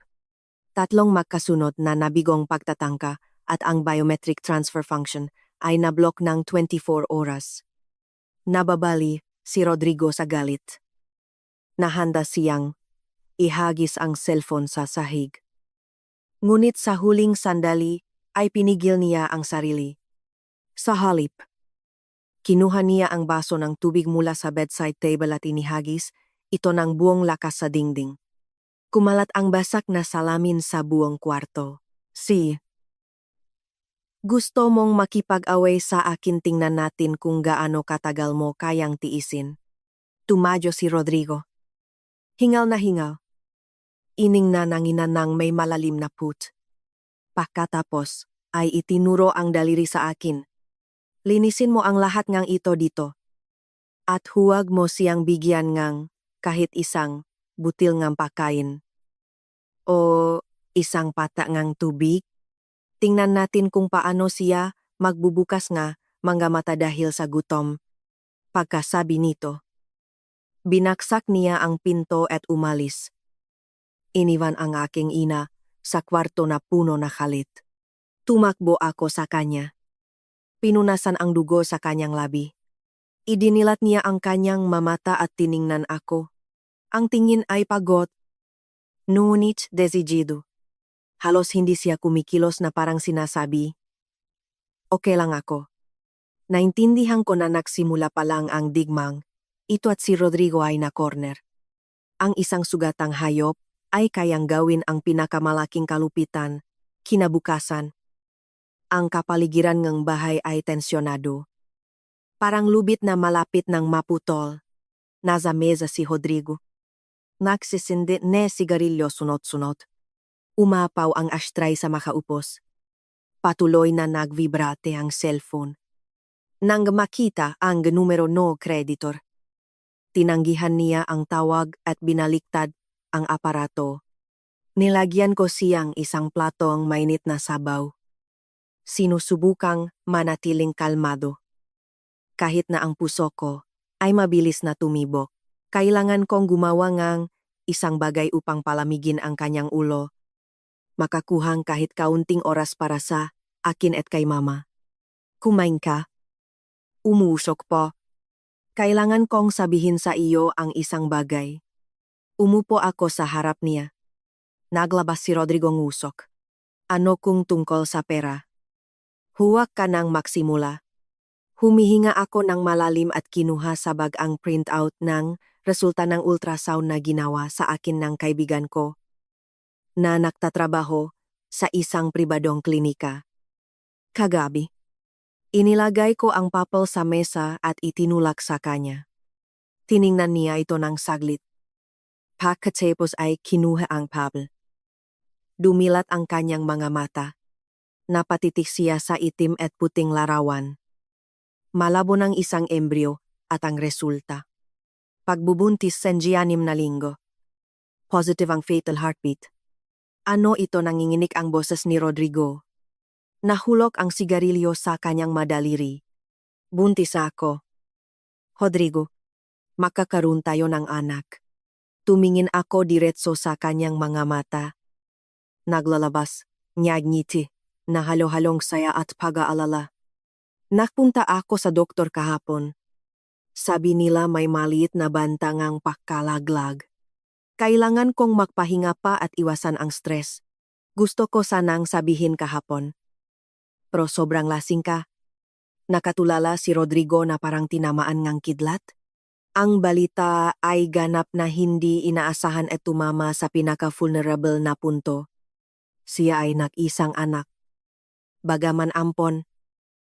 S1: Tatlong magkasunod na nabigong pagtatangka at ang biometric transfer function ay nablok ng 24 oras. Nababali si Rodrigo sa galit. Nahanda siyang ihagis ang cellphone sa sahig. Ngunit sa huling sandali ay pinigil niya ang sarili. Sa halip, kinuha niya ang baso ng tubig mula sa bedside table at inihagis ito ng buong lakas sa dingding. Kumalat ang basak na salamin sa buong kwarto. Gusto mong makipag-away sa akin, tingnan natin kung gaano katagal mo kayang tiisin. Tumadyo si Rodrigo. Hingal na hingal. Ining na nanginan ng may malalim na put. Pagkatapos ay itinuro ang daliri sa akin. Linisin mo ang lahat ngang ito dito. At huwag mo siyang bigyan ngang kahit isang butil ngang pakain. O isang pata ngang tubig. Tingnan natin kung paano siya magbubukas nga mga mata dahil sa gutom. Pagkasabi nito, binaksak niya ang pinto at umalis. Iniwan ang aking ina sa kwarto na puno na galit. Tumakbo ako sa kanya. Pinunasan ang dugo sa kanyang labi. Idinilat niya ang kanyang mamata at tiningnan ako. Ang tingin ay pagod. Ngunit desidido. Halos hindi siya kumikilos na parang sinasabi, okay lang ako. Naintindihan ko na nagsimula pa lang ang digmang. Ito at si Rodrigo ay na corner. Ang isang sugatang hayop ay kayang gawin ang pinakamalaking kalupitan. Kinabukasan, ang kapaligiran ng bahay ay tensyonado. Parang lubit na malapit ng maputol. Nasa mesa si Rodrigo. Nagsisindi ne sigarilyo sunod-sunod. Umapaw ang ashtray sa makaupos. patuloy na nagvibrate ang cellphone. Nang makita ang numero no creditor, tinanggihan niya ang tawag at binaliktad ang aparato. Nilagyan ko siyang isang platong mainit na sabaw. Sinusubukang manatiling kalmado. Kahit na ang puso ko ay mabilis na tumibok, kailangan kong gumawa ng isang bagay upang palamigin ang kanyang ulo. Makakuhang kahit kaunting oras para sa akin at kay mama. Kumain ka? Umuusok po. Kailangan kong sabihin sa iyo ang isang bagay. Umupo ako sa harap niya. Naglabas si Rodrigo ng usok. Ano kung tungkol sa pera? Huwag ka nang magsimula. Humihinga ako ng malalim at kinuha sa bag ang printout ng resulta ng ultrasound na ginawa sa akin ng kaibigan ko na nagtatrabaho sa isang pribadong klinika. Kagabi, inilagay ko ang papel sa mesa at itinulak sa kanya. Tiningnan niya ito ng saglit. Pagkatapos ay kinuha ang papel. Dumilat ang kanyang mga mata. Napatitik siya sa itim at puting larawan. Malabo ng isang embryo at ang resulta. Pagbubuntis sa 6 na linggo. Positive ang fatal heartbeat. Ano ito, nanginginig ang boses ni Rodrigo. Nahulog ang sigarilyo sa kanyang madaliri. Buntis ako. Rodrigo, makakaroon tayo ng anak. Tumingin ako diretso sa kanyang mga mata. Naglalabas, ngiti, na halo-halong saya at pag-aalala. Nagpunta ako sa doktor kahapon. Sabi nila may maliit na bantangang pagkalaglag. Kailangan kong magpahinga pa at iwasan ang stress. Gusto ko sanang sabihin kahapon. Pero sobrang lasing ka. Nakatulala si Rodrigo na parang tinamaan ngang kidlat. Ang balita ay ganap na hindi inaasahan at tumama sa pinaka-vulnerable na punto. Siya ay nag-isang anak. Bagaman ampon,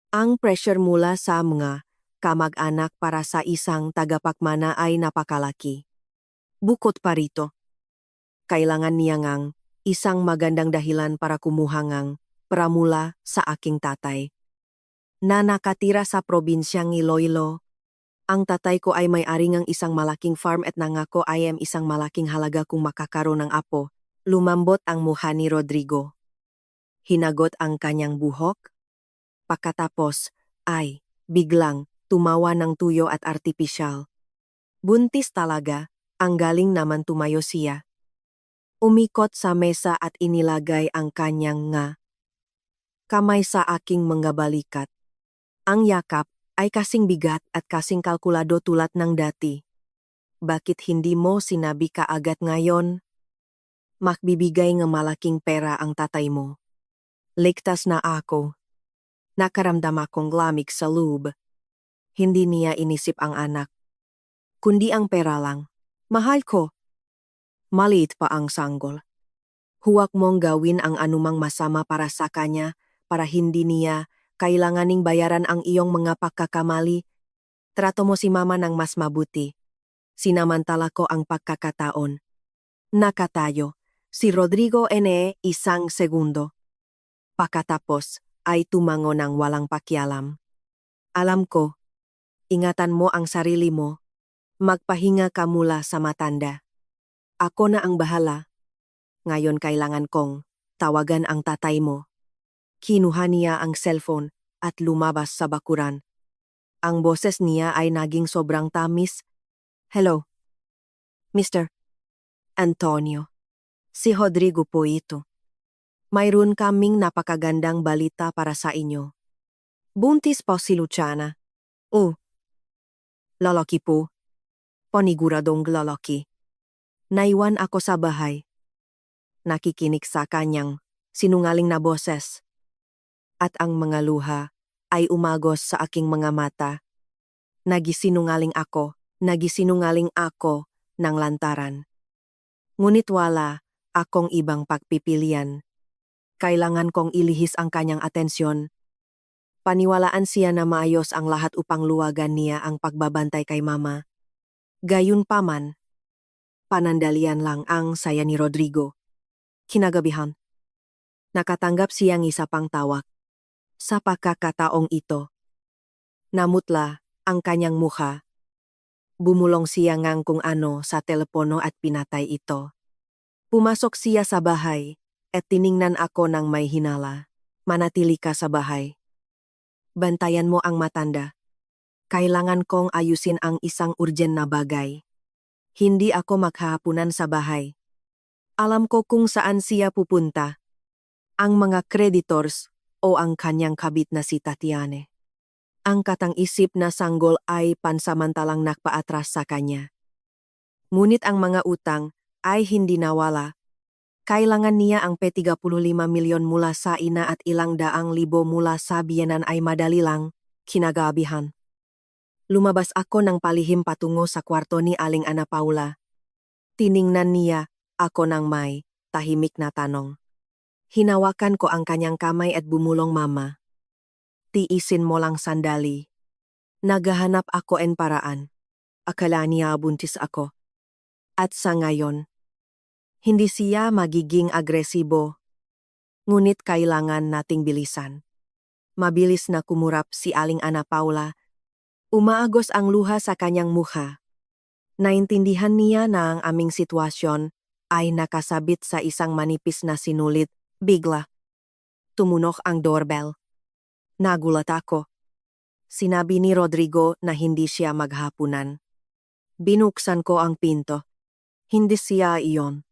S1: ang pressure mula sa mga kamag-anak para sa isang tagapagmana ay napakalaki. Bukod pa rito, kailangan niya ngang isang magandang dahilan para kumuha ngang pera mula sa aking tatay. Na nakatira sa probinsyang Iloilo. Ang tatay ko ay may-ari ng isang malaking farm at nangako ay isang malaking halaga kung makakaroon ng apo. Lumambot ang mukha ni Rodrigo. Hinagot ang kanyang buhok. Pagkatapos ay biglang tumawa ng tuyo at artipisyal. Buntis talaga, ang galing naman tumayo siya. Umikot sa mesa at inilagay ang kanyang kamay sa aking mga balikat. Ang yakap ay kasing bigat at kasing kalkulado tulad ng dati. Bakit hindi mo sinabi kaagad ngayon? Magbibigay ng malaking pera ang tatay mo. Ligtas na ako. Nakaramdam akong lamig sa loob. Hindi niya inisip ang anak, kundi ang pera lang. Mahal ko. Maliit pa ang sanggol. Huwag mong gawin ang anumang masama para sa kanya para hindi niya kailanganing bayaran ang iyong mga pagkakamali. Trato mo si mama ng mas mabuti. Sinamantala ko ang pagkakataon. Nakatayo, si Rodrigo isang segundo. Pagkatapos ay tumango ng walang pakialam. Alam ko, ingatan mo ang sarili mo. Magpahinga ka mula sa matanda. Ako na ang bahala. Ngayon kailangan kong tawagan ang tatay mo. Kinuha niya ang cellphone at lumabas sa bakuran. Ang boses niya ay naging sobrang tamis. Hello, Mr. Antonio. Si Rodrigo po ito. Mayroon kaming napakagandang balita para sa inyo. Buntis po si Luciana. Oh, lalaki po. Paniguradong lalaki. Naiwan ako sa bahay. Nakikinig sa kanyang sinungaling na boses. At ang mga luha ay umagos sa aking mga mata. Nagisinungaling ako ng lantaran. Ngunit wala akong ibang pagpipilian. Kailangan kong ilihis ang kanyang atensyon. Paniwalaan siya na maayos ang lahat upang luwagan niya ang pagbabantay kay mama. Gayunpaman, panandalian lang ang saya ni Rodrigo. Kinagabihan, nakatanggap siyang isa pang tawag. Sa pagkakataong ito, namutla ang kanyang mukha. Bumulong siya ngang kung ano sa telepono at pinatay ito. Pumasok siya sa bahay at tiningnan ako ng may hinala. Manatili ka sa bahay. Bantayan mo ang matanda. Kailangan kong ayusin ang isang urgent na bagay. Hindi ako maghahapunan sa bahay. Alam ko kung saan siya pupunta. Ang mga creditors o ang kanyang kabit na si Tatiane. Ang katang-isip na sanggol ay pansamantalang nakpaatras sa kanya. Ngunit ang mga utang ay hindi nawala. Kailangan niya ang 35 milyon mula sa ina at ilang daang libo mula sa biyenan ay madali lang, kinagabihan. Lumabas ako ng palihim patungo sa kwarto ni Aling Ana Paula. Tiningnan niya ako ng may tahimik na tanong. Hinawakan ko ang kanyang kamay at bumulong, Mama. Tiisin mo lang sandali. Naghahanap ako en paraan. Akala niya buntis ako. At sa ngayon, hindi siya magiging agresibo. Ngunit kailangan nating bilisan. Mabilis na kumurap si Aling Ana Paula. Umaagos ang luha sa kanyang mukha. Naintindihan niya na ang aming sitwasyon ay nakasabit sa isang manipis na sinulit. Bigla. Tumunok ang doorbell. Nagulat ako. Sinabi ni Rodrigo na hindi siya maghapunan. Binuksan ko ang pinto. Hindi siya iyon.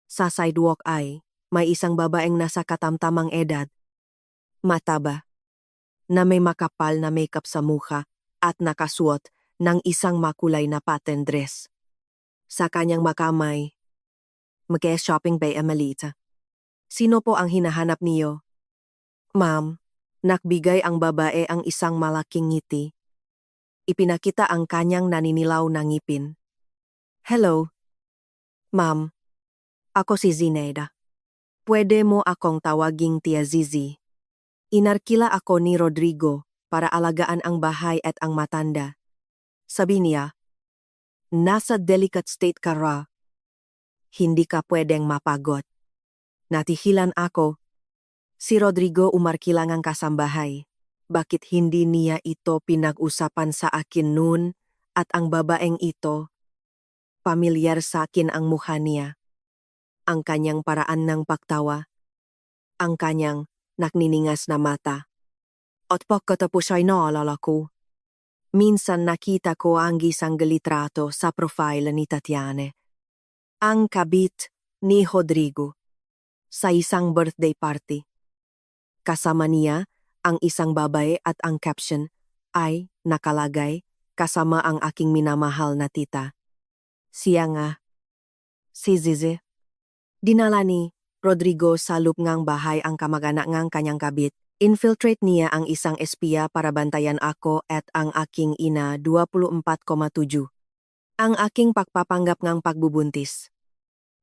S1: Sa sidewalk ay may isang babaeng nasa katamtamang edad. Mataba. Na may makapal na makeup sa mukha at nakasuot ng isang makulay na pattern dress. Sa kanyang makamay, mag-shopping by Amelita. Sino po ang hinahanap niyo? Ma'am, nakbigay ang babae ang isang malaking ngiti. Ipinakita ang kanyang naninilaw na ngipin. Hello. Ma'am, ako si Zineda. Pwede mo akong tawaging Tia Zizi. Inarkila ako ni Rodrigo para alagaan ang bahay at ang matanda. Sabi niya, nasa delicate state ka ra. Hindi ka pwedeng mapagod. Natihilan ako. Si Rodrigo umarkilang ang kasambahay. Bakit hindi niya ito pinag-usapan sa akin noon at ang babaeng ito? Pamilyar sa akin ang mukha niya. Ang kanyang paraan ng pagtawa. Ang kanyang nakniningas na mata. At pagkatapos ay naalala ko. Minsan nakita ko ang isang litrato sa profile ni Tatiane. Ang kabit ni Rodrigo. Sa isang birthday party. Kasama niya ang isang babae at ang caption ay nakalagay kasama ang aking minamahal na tita. Siya nga. Si Zizi. Dinala ni Rodrigo sa lupngang bahay ang kamag-anak ngang kanyang kabit. Infiltrate niya ang isang espiya para bantayan ako at ang aking ina 24,7. Ang aking pagpapanggap ngang pagbubuntis.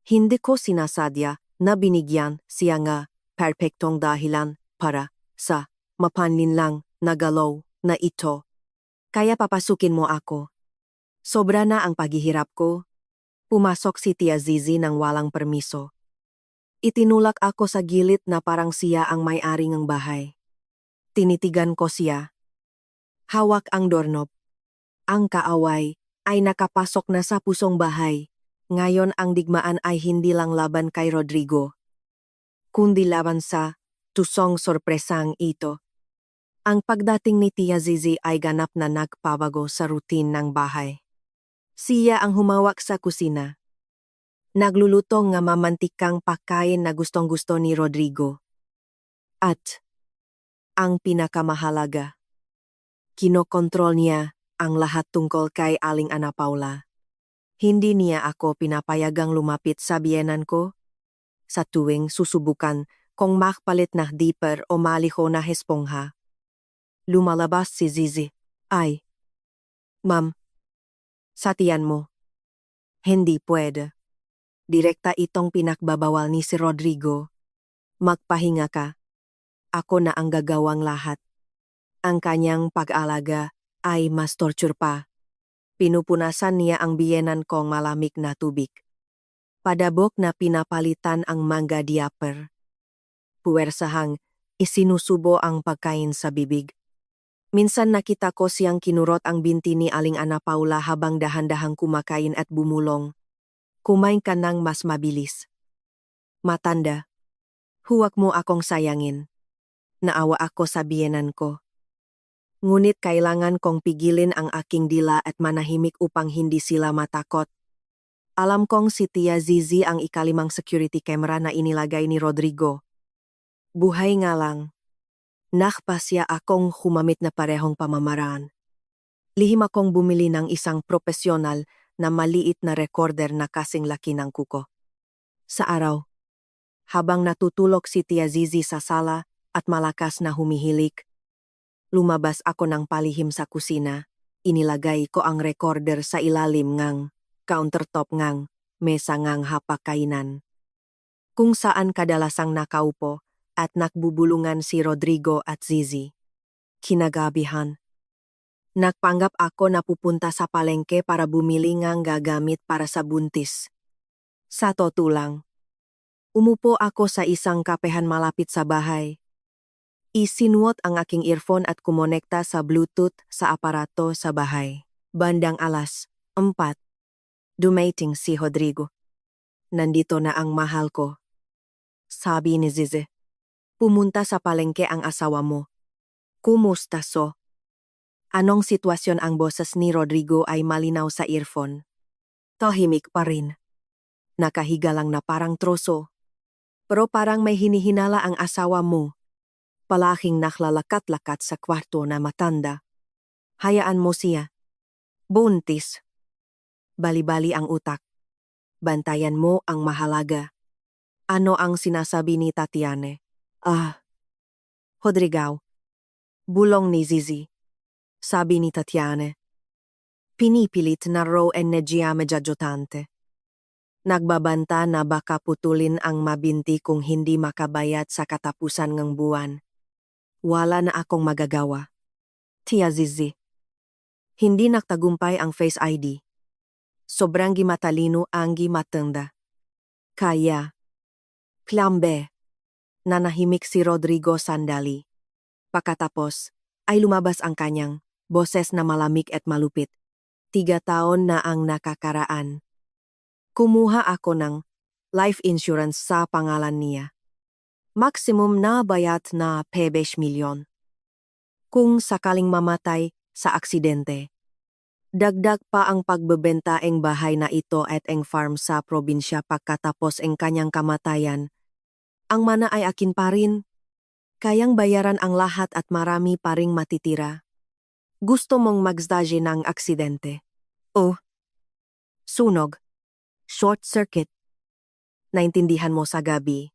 S1: Hindi ko sinasadya na binigyan siya nga perpektong dahilan para sa mapanlinlang na galaw na ito. Kaya papasukin mo ako. Sobra na ang paghihirap ko. Pumasok si Tia Zizi ng walang permiso. Itinulak ako sa gilid na parang siya ang may-ari ng bahay. Tinitigan ko siya. Hawak ang doorknob. Ang kaaway ay nakapasok na sa pusong bahay. Ngayon ang digmaan ay hindi lang laban kay Rodrigo, kundi laban sa tusong sorpresang ito. Ang pagdating ni Tia Zizi ay ganap na nagpabago sa routine ng bahay. Siya ang humawak sa kusina. Nagluluto ng mamantikang pagkain na gustong-gusto ni Rodrigo. At, ang pinakamahalaga, kinokontrol niya ang lahat tungkol kay Aling Ana Paula. Hindi niya ako pinapayagang lumapit sa biyenan ko. Sa tuwing susubukan kung makpalit na diaper o maliho na hespongha. Lumalabas si Zizi. Ay, Ma'am, sa tiyan mo. Hindi pwede. Direkta itong pinakbabawal ni si Rodrigo. Magpahinga ka. Ako na ang gagawang lahat. Ang kanyang pag-alaga ay mas torture pa. Pinupunasan niya ang biyenan kong malamig na tubig. Padabok na pinapalitan ang manga diaper. Puwersahang Isinusubo ang pagkain sa bibig. Minsan nakita ko siyang kinurot ang binti ni Aling Ana Paula habang dahan-dahang kumakain at bumulong. Kumain ka nang mas mabilis. Matanda. Huwag mo akong sayangin. Naawa ako sa biyenan ko. Ngunit kailangan kong pigilin ang aking dila at manahimik upang hindi sila matakot. Alam kong si Tia Zizi ang ikalimang security camera na inilagay ni Rodrigo. Buhay nga lang. Nakpasya akong humamit na parehong pamamaraan. Lihim akong bumili ng isang profesional na maliit na recorder na kasing laki ng kuko. Sa araw, habang natutulog si Tia Zizi sa sala at malakas na humihilik, lumabas ako ng palihim sa kusina, inilagay ko ang recorder sa ilalim ngang countertop ngang mesa ngang hapakainan. Kung saan kadalasang nakaupo at nakbubulungan si Rodrigo at Zizi. Kinagabihan. Nagpanggap ako na pupunta sa palengke para bumili ngang gagamit para sa buntis. Sa totoo lang, umupo ako sa isang kapehan malapit sa bahay. Isinuot ang aking earphone at kumonekta sa Bluetooth sa aparato sa bahay. Bandang alas 4. Dumating si Rodrigo. Nandito na ang mahal ko. Sabi ni Zizi. Pumunta sa palengke ang asawa mo. Kumusta so? Anong sitwasyon? Ang boses ni Rodrigo ay malinaw sa earphone. Tahimik pa rin. Nakahiga lang na parang troso. Pero parang may hinihinala ang asawa mo. Palahing naklalakat-lakat sa kwarto na matanda. Hayaan mo siya. Buntis. Bali-bali ang utak. Bantayan mo ang mahalaga. Ano ang sinasabi ni Tatiane? Rodrigo. Bulong ni Zizi. Sabi ni Tatiane. Pinipilit na raw enerhiya medjajotante. Nagbabanta na baka putulin ang mabinti kung hindi makabayad sa katapusan ng buwan. Wala na akong magagawa. Tia Zizi. Hindi naktagumpay ang Face ID. Sobrang gimatalino ang gimatanda. Kaya. Klambe. Nanahimik si Rodrigo sandali. Pagkatapos, ay lumabas ang kanyang boses na malamig at malupit. 3 taon na ang nakakaraan. Kumuha ako ng life insurance sa pangalan niya. Maximum na bayad na 20 milyon. Kung sakaling mamatay sa aksidente. Dagdag pa ang pagbebenta ng bahay na ito at ang farm sa probinsya pagkatapos ang kanyang kamatayan. Ang mana ay akin pa rin. Kayang bayaran ang lahat at marami pa ring matitira. Gusto mong magstaje ng aksidente? O sunog. Short circuit. Naintindihan mo sa gabi.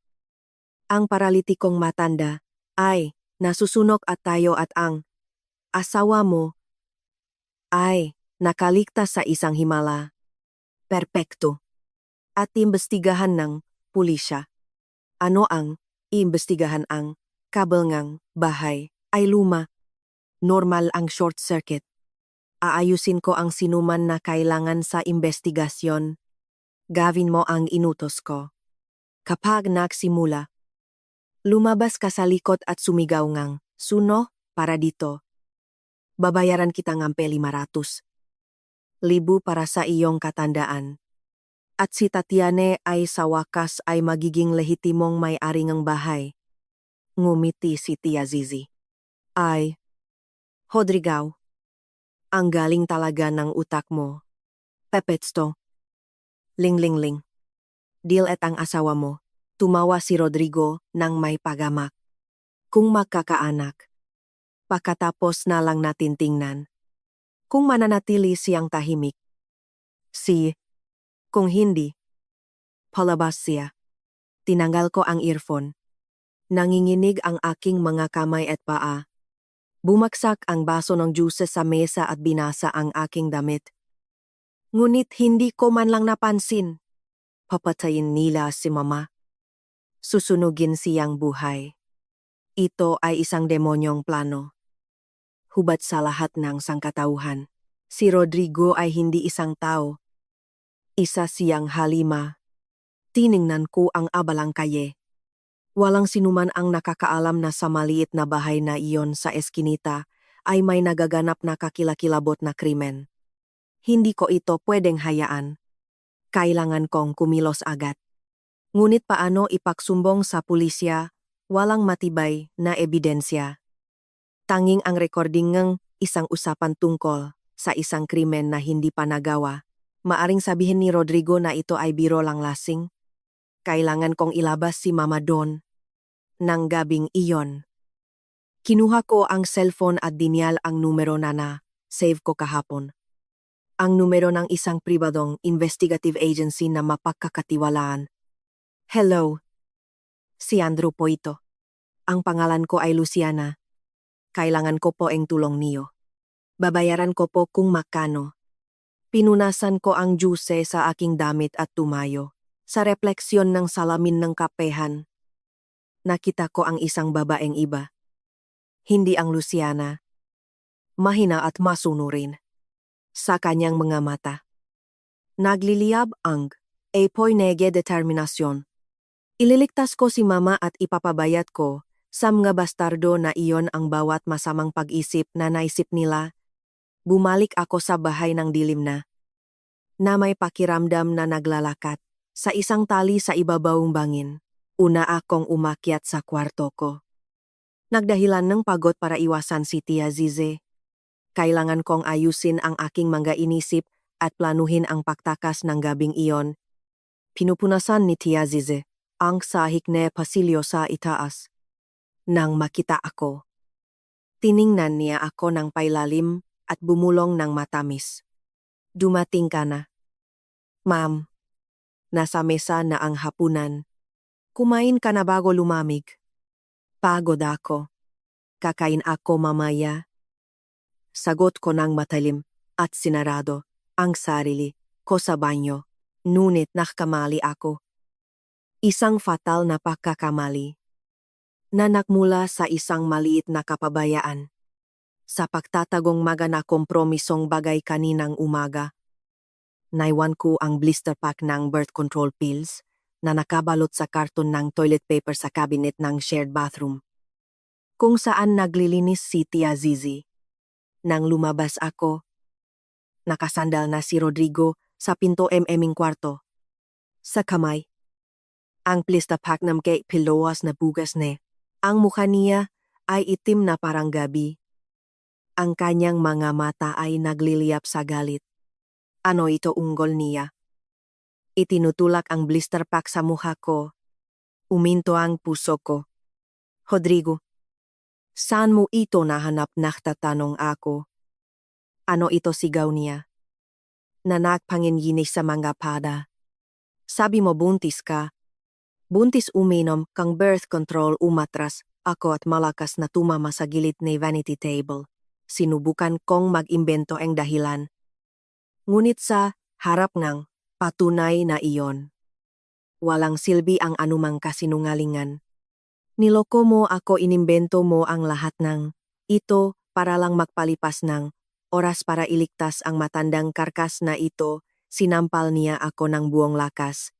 S1: Ang paralitikong matanda ay nasusunog at tayo at ang asawa mo ay nakaligtas sa isang himala. Perpekto. At imbestigahan ng pulisya. Ano ang iimbestigahan? Ang kabel ngang bahay ay luma. Normal ang short circuit. Aayusin ko ang sinuman na kailangan sa investigasyon. Gawin mo ang inutos ko. Kapag nagsimula, lumabas ka sa likod at sumigaw ngang, "Suno, para dito." Babayaran kita ng 500,000 para sa iyong katandaan. At si Tatiane ay sa wakas ay magiging lehitimong may-ari ng bahay. Ngumiti si Tia Zizi. Ay, Rodrigo, ang galing talaga ng utak mo. Pepetsto. Ling. Deal at ang asawa mo. Tumawa si Rodrigo nang may pagamak. Kung magkakaanak. Pagkatapos na lang natin tingnan. Kung mananatili siyang tahimik. Kung hindi. Palabas siya. Tinanggal ko ang earphone. Nanginginig ang aking mga kamay at paa. Bumaksak ang baso ng juice sa mesa at binasa ang aking damit. Ngunit hindi ko man lang napansin. Papatayin nila si Mama. Susunugin siyang buhay. Ito ay isang demonyong plano. Hubad sa lahat ng sangkatauhan. Si Rodrigo ay hindi isang tao. Isa siyang halima. Tiningnan ko ang abalang kaye. Walang sinuman ang nakakaalam na sa maliit na bahay na iyon sa eskinita ay may nagaganap na kakilakilabot na krimen. Hindi ko ito pwedeng hayaan. Kailangan kong kumilos agad. Ngunit paano ipagsumbong sa pulisya, walang matibay na ebidensya. Tanging ang recording ng isang usapan tungkol sa isang krimen na hindi pa nagawa. Maaring sabihin ni Rodrigo na ito ay biro lang lasing. Kailangan kong ilabas si Mama Don ng gabing iyon. Kinuha ko ang cellphone at dinyal ang numero na save ko kahapon. Ang numero ng isang pribadong investigative agency na mapagkakatiwalaan. Hello. Si Andrew po ito. Ang pangalan ko ay Luciana. Kailangan ko po ang tulong niyo. Babayaran ko po kung makano. Pinunasan ko ang juice sa aking damit at tumayo. Sa refleksyon ng salamin ng kapehan, nakita ko ang isang babaeng iba. Hindi ang Luciana. Mahina at masunurin. Sa kanyang mga mata. Nagliliyab ang apoy nege determinasyon. Ililigtas ko si Mama at ipapabayat ko sa mga bastardo na iyon ang bawat masamang pag-isip na naisip nila. Bumalik ako sa bahay ng dilim na may pakiramdam na naglalakat sa isang tali sa ibabawong bangin. Una akong umakyat sa kwarto ko. Nagdahilan ng pagod para iwasan si Tia Zize. Kailangan kong ayusin ang aking mga inisip at planuhin ang pagtakas ng gabing iyon. Pinupunasan ni Tia Zize ang sahig na pasilyo sa itaas. Nang makita ako, tiningnan niya ako ng pailalim at bumulong ng matamis. Dumating ka na. Ma'am, nasa mesa na ang hapunan. Kumain ka na bago lumamig. Pagod ako. Kakain ako mamaya. Sagot ko ng matalim at sinarado ang sarili ko sa banyo. Ngunit nakakamali ako. Isang fatal na pagkakamali. Nanakmula sa isang maliit na kapabayaan. Sa pagtatagong maga na kompromisong bagay kaninang umaga. Naiwan ko ang blister pack ng birth control pills na nakabalot sa karton ng toilet paper sa cabinet ng shared bathroom. Kung saan naglilinis si Tia Zizi. Nang lumabas ako, nakasandal na si Rodrigo sa pinto kwarto. Sa kamay, ang blister pack ng kay piloas na bugas ne. Ang mukha niya ay itim na parang gabi. Ang kanyang mga mata ay nagliliyap sa galit. Ano ito unggol niya? Itinutulak ang blister pack sa mukha ko. Uminto ang puso ko. Rodrigo, saan mo ito nahanap? Nagtatanong ako. Ano ito sigaw niya? Nanagpanginginig sa mga pada. Sabi mo buntis ka. Buntis uminom kang birth control umatras ako at malakas na tumama sa gilid ni vanity table. Sinubukan kong mag-imbento ang dahilan. Ngunit sa harap ng patunay na iyon. Walang silbi ang anumang kasinungalingan. Niloko mo ako, inimbento mo ang lahat ng ito para lang magpalipas ng oras para iligtas ang matandang karkas na ito. Sinampal niya ako ng buong lakas.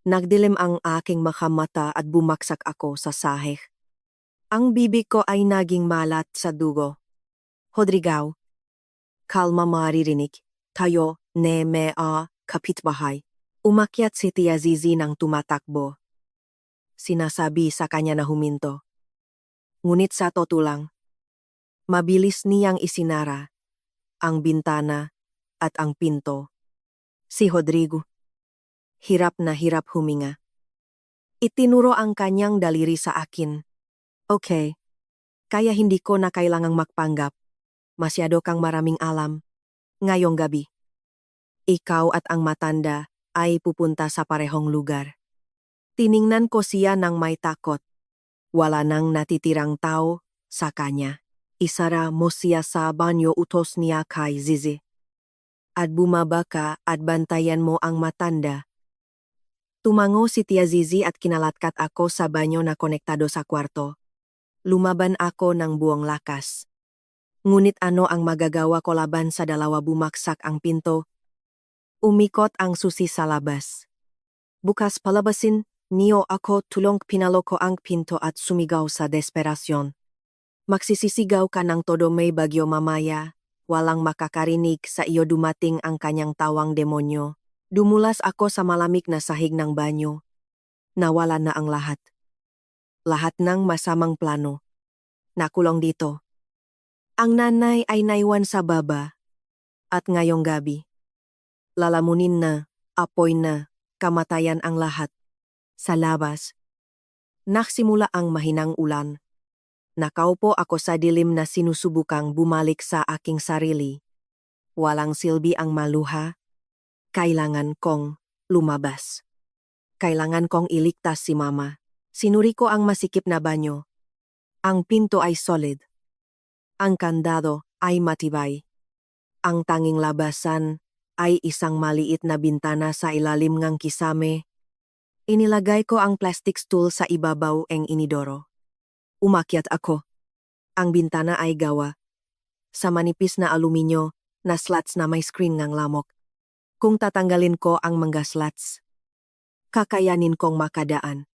S1: Nagdilim ang aking mata at bumaksak ako sa sahig. Ang bibig ko ay naging malat sa dugo. Rodrigo, kalma, maririnig. Tayo, kapitbahay. Umakyat si Tia Zizi nang tumatakbo. Sinasabi sa kanya na huminto. Ngunit sa totoo lang, mabilis niyang isinara ang bintana at ang pinto. Si Rodrigo, hirap na hirap huminga. Itinuro ang kanyang daliri sa akin. Okay, kaya hindi ko na kailangang magpanggap. Masyado kang maraming alam. Ngayong gabi, ikaw at ang matanda ay pupunta sa parehong lugar. Tiningnan ko siya ng may takot. Wala nang natitirang tao sa kanya. Isara mo siya sa banyo, utos niya kay Zizi. At bumaba ka at bantayan mo ang matanda. Tumango si Tia Zizi at kinalatkat ako sa banyo na konektado sa kwarto. Lumaban ako ng buong lakas. Ngunit ano ang magagawa ko laban sa dalawa? Bumaksak ang pinto. Umikot ang susi sa labas. Bukas palabasin Niyo ako tulong pinaloko ang pinto at sumigaw sa desperasyon. Magsisisigaw ka ng todo may bagyo mamaya, walang makakarinig sa iyo dumating ang kanyang tawang demonyo. Dumulas ako sa malamig na sahig ng banyo. Nawala na ang lahat. Lahat ng masamang plano. Nakulong dito. Ang nanay ay naiwan sa baba. At ngayong gabi, lalamunin na, apoy na, kamatayan ang lahat. Sa labas, nagsimula ang mahinang ulan. Nakaupo ako sa dilim na sinusubukang bumalik sa aking sarili. Walang silbi ang maluha. Kailangan kong lumabas. Kailangan kong iligtas si mama. Sinuri ko ang masikip na banyo. Ang pinto ay solid. Ang kandado ay matibay. Ang tanging labasan ay isang maliit na bintana sa ilalim ng kisame. Inilagay ko ang plastic stool sa ibabaw ng inidoro. Umakyat ako. Ang bintana ay gawa sa manipis na aluminyo na slats na may screen ng lamok. Kung tatanggalin ko ang mga slats, kakayanin kong makadaan.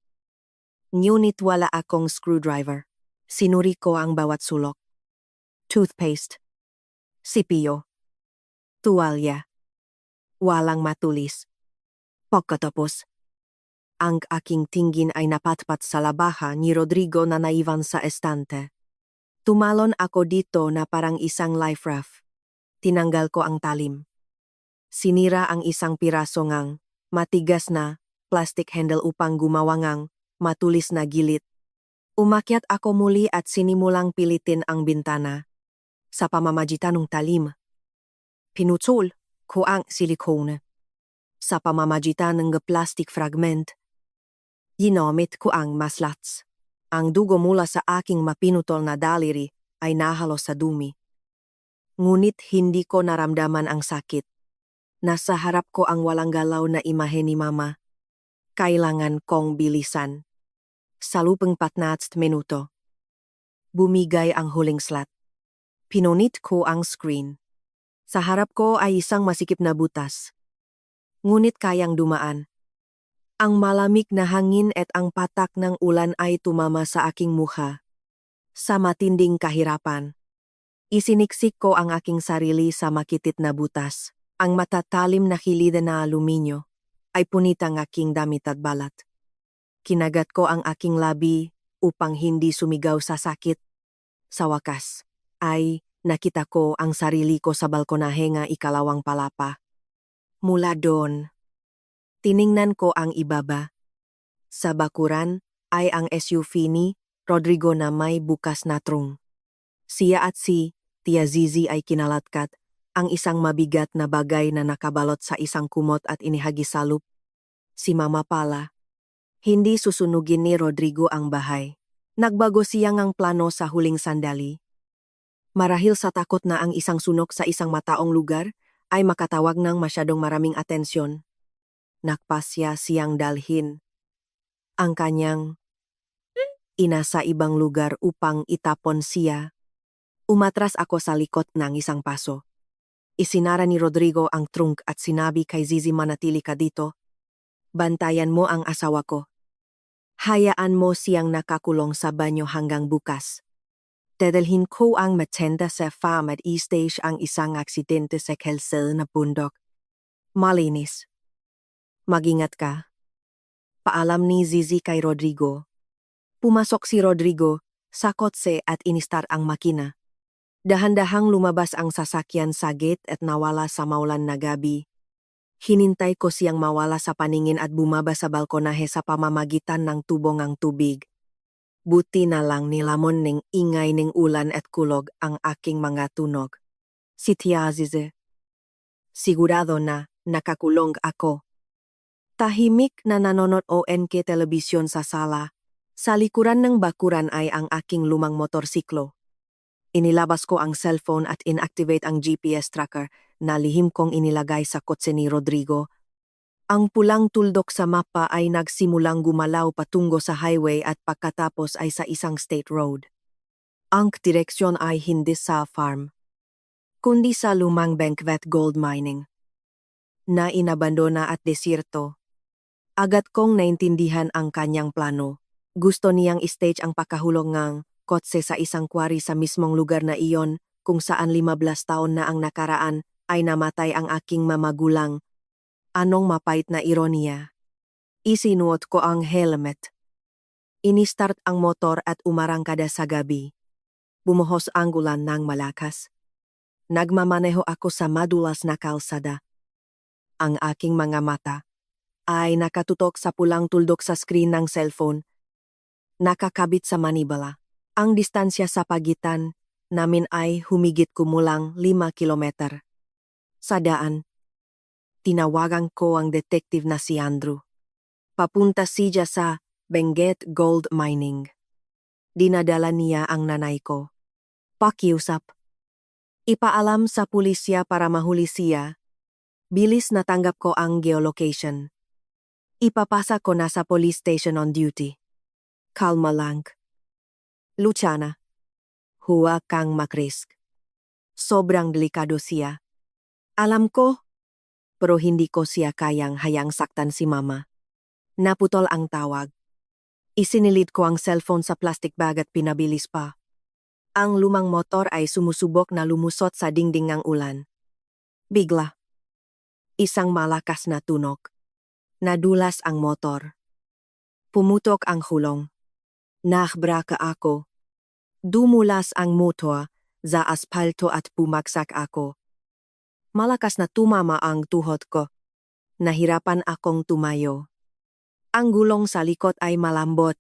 S1: Ngunit wala akong screwdriver. Sinuri ko ang bawat sulok. Toothpaste. Sipilyo. Tuwalya. Walang matulis. Pagkatapos, ang aking tingin ay napatpat sa labaha ni Rodrigo na naiwan sa estante. Tumalon ako dito na parang isang life raft. Tinanggal ko ang talim. Sinira ang isang piraso ngang matigas na plastic handle upang gumawa ngang matulis na gilid. Umakyat ako muli at sinimulang pilitin ang bintana. Sa pamamagitan ng talim, pinutol ko ang silikone. Sa pamamagitan ng plastic fragment, ginamit ko ang maslats. Ang dugo mula sa aking mapinutol na daliri ay nahalo sa dumi. Ngunit hindi ko naramdaman ang sakit. Nasa harap ko ang walang galaw na imahe ni mama. Kailangan kong bilisan. Sa lupang 14 minuto. Bumigay ang huling slot. Pinunit ko ang screen. Sa harap ko ay isang masikip na butas. Ngunit kayang dumaan. Ang malamig na hangin at ang patak ng ulan ay tumama sa aking mukha. Sa matinding kahirapan, isiniksik ko ang aking sarili sa makitit na butas. Ang matatalim na kilida na aluminyo ay punit ang aking damit at balat. Kinagat ko ang aking labi upang hindi sumigaw sa sakit. Sa wakas, ay nakita ko ang sarili ko sa balkonahe nga ikalawang palapa. Mula doon, tiningnan ko ang ibaba. Sa bakuran ay ang SUV ni Rodrigo na may bukas na trunk. Siya at si Tia Zizi ay kinalatkat ang isang mabigat na bagay na nakabalot sa isang kumot at inihagisalup. Si Mama pala, hindi susunugin ni Rodrigo ang bahay. Nagbago siya ngang plano sa huling sandali. Marahil sa takot na ang isang sunok sa isang mataong lugar ay makatawag ng masyadong maraming atensyon. Nagpasya siyang dalhin ang kanyang ina sa ibang lugar upang itapon siya. Umatras ako sa likod ng isang paso. Isinara ni Rodrigo ang trunk at sinabi kay Zizi, manatili ka dito. Bantayan mo ang asawa ko. Hayaan mo siyang nakakulong sa banyo hanggang bukas. Dadalhin ko ang matenda sa farm at i-stage ang isang aksidente sa kalsada na bundok. Malinis. Mag-ingat ka. Paalam ni Zizi kay Rodrigo. Pumasok si Rodrigo sa kotse at inistar ang makina. Dahan-dahang lumabas ang sasakyan sa gate at nawala sa maulan na gabi. Hinintay ko siyang mawala sa paningin at bumaba sa balkonahe sa pamamagitan ng tubong ang tubig. Buti na lang nilamon ng ingay ng ulan at kulog ang aking mga tunog. Si Tia Azize. Sigurado na nakakulong ako. Tahimik na nanonood ONK telebisyon sa sala. Sa likuran ng bakuran ay ang aking lumang motorsiklo. Inilabas ko ang cellphone at inactivate ang GPS tracker na lihim kong inilagay sa kotse ni Rodrigo. Ang pulang tuldok sa mapa ay nagsimulang gumalaw patungo sa highway at pagkatapos ay sa isang state road. Ang direksyon ay hindi sa farm, kundi sa lumang Bankvet gold mining na inabandona at desierto. Agad kong naintindihan ang kanyang plano. Gusto niyang stage ang pakahulong ngang kotse sa isang kwari sa mismong lugar na iyon kung saan 15 taon na ang nakaraan ay namatay ang aking mamagulang. Anong mapait na ironiya. Isinuot ko ang helmet. Inistart ang motor at umarangkada sa gabi. Bumuhos ang ulan ng malakas. Nagmamaneho ako sa madulas na kalsada. Ang aking mga mata ay nakatutok sa pulang tuldok sa screen ng cellphone. Nakakabit sa manibela. Ang distansya sa pagitan namin ay humigit kumulang 5 kilometer. Sa daan, tinawagan ko ang detective na si Andrew. Papunta siya sa Benguet Gold Mining. Dinadala niya ang nanay ko. Pakiusap. Ipaalam sa pulisya para mahuli siya. Bilis natanggap ko ang geolocation. Ipapasa ko na sa police station on duty. Kalma lang. Luciana, huwag kang makrisk. Sobrang delikado siya. Alam ko, pero hindi ko siya kayang hayang saktan si mama. Naputol ang tawag. Isinilid ko ang cellphone sa plastic bag at pinabilis pa. Ang lumang motor ay sumusubok na lumusot sa dingding ng ulan. Bigla. Isang malakas na tunog. Nadulas ang motor. Pumutok ang hulong. Nahbraka ako. Dumulas ang motor sa aspalto at bumagsak ako. Malakas na tumama ang tuhod ko. Nahirapan akong tumayo. Ang gulong sa likod ay malambot.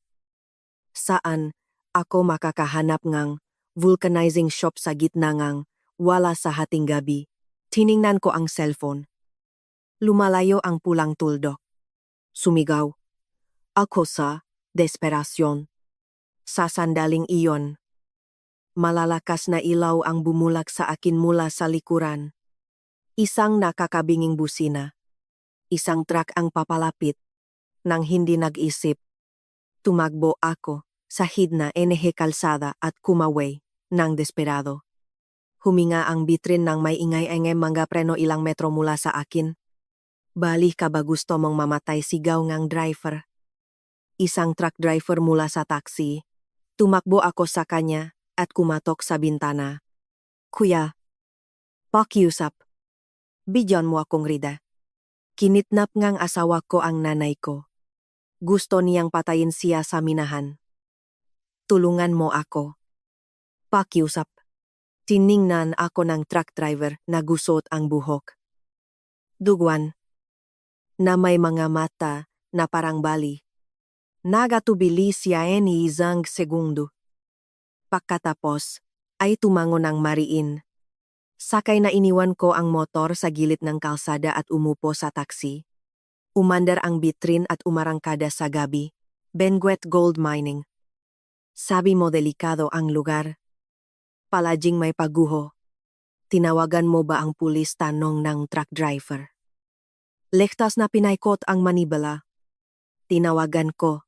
S1: Saan ako makakahanap ngang vulcanizing shop sa gitna ngang wala sa hating gabi? Tiningnan ko ang cellphone. Lumalayo ang pulang tuldok. Sumigaw. Ako sa desperasyon. Sa sandaling iyon, malalakas na ilaw ang bumulak sa akin mula sa likuran. Isang nakakabinging busina. Isang truck ang papalapit. Nang hindi nag-isip, tumakbo ako sa hidna enehe kalsada at kumaway ng desperado. Huminga ang bitrin ng may ingay-ingay mga preno ilang metro mula sa akin. Bali ka ba gusto mong mamatay, sigaw ngang driver. Isang truck driver mula sa taxi. Tumakbo ako sa kanya at kumatok sa bintana. Kuya, pakiusap. Bigyan mo akong rida. Kinitnap ngang asawa ko ang nanay ko. Gusto niyang patayin siya sa minahan. Tulungan mo ako. Pakiusap. Tiningnan ako ng truck driver na gusot ang buhok. Dugwan. Na may mga mata na parang bali. Nagatubili siya ni isang segundo. Pagkatapos, ay tumango ng mariin. Sakay na iniwan ko ang motor sa gilid ng kalsada at umupo sa taxi. Umandar ang bitrin at umarangkada sa gabi. Benguet Gold Mining. Sabi mo delikado ang lugar. Palaging may paguho. Tinawagan mo ba ang pulis, tanong ng truck driver. Lektas na pinaikot ang manibela. Tinawagan ko.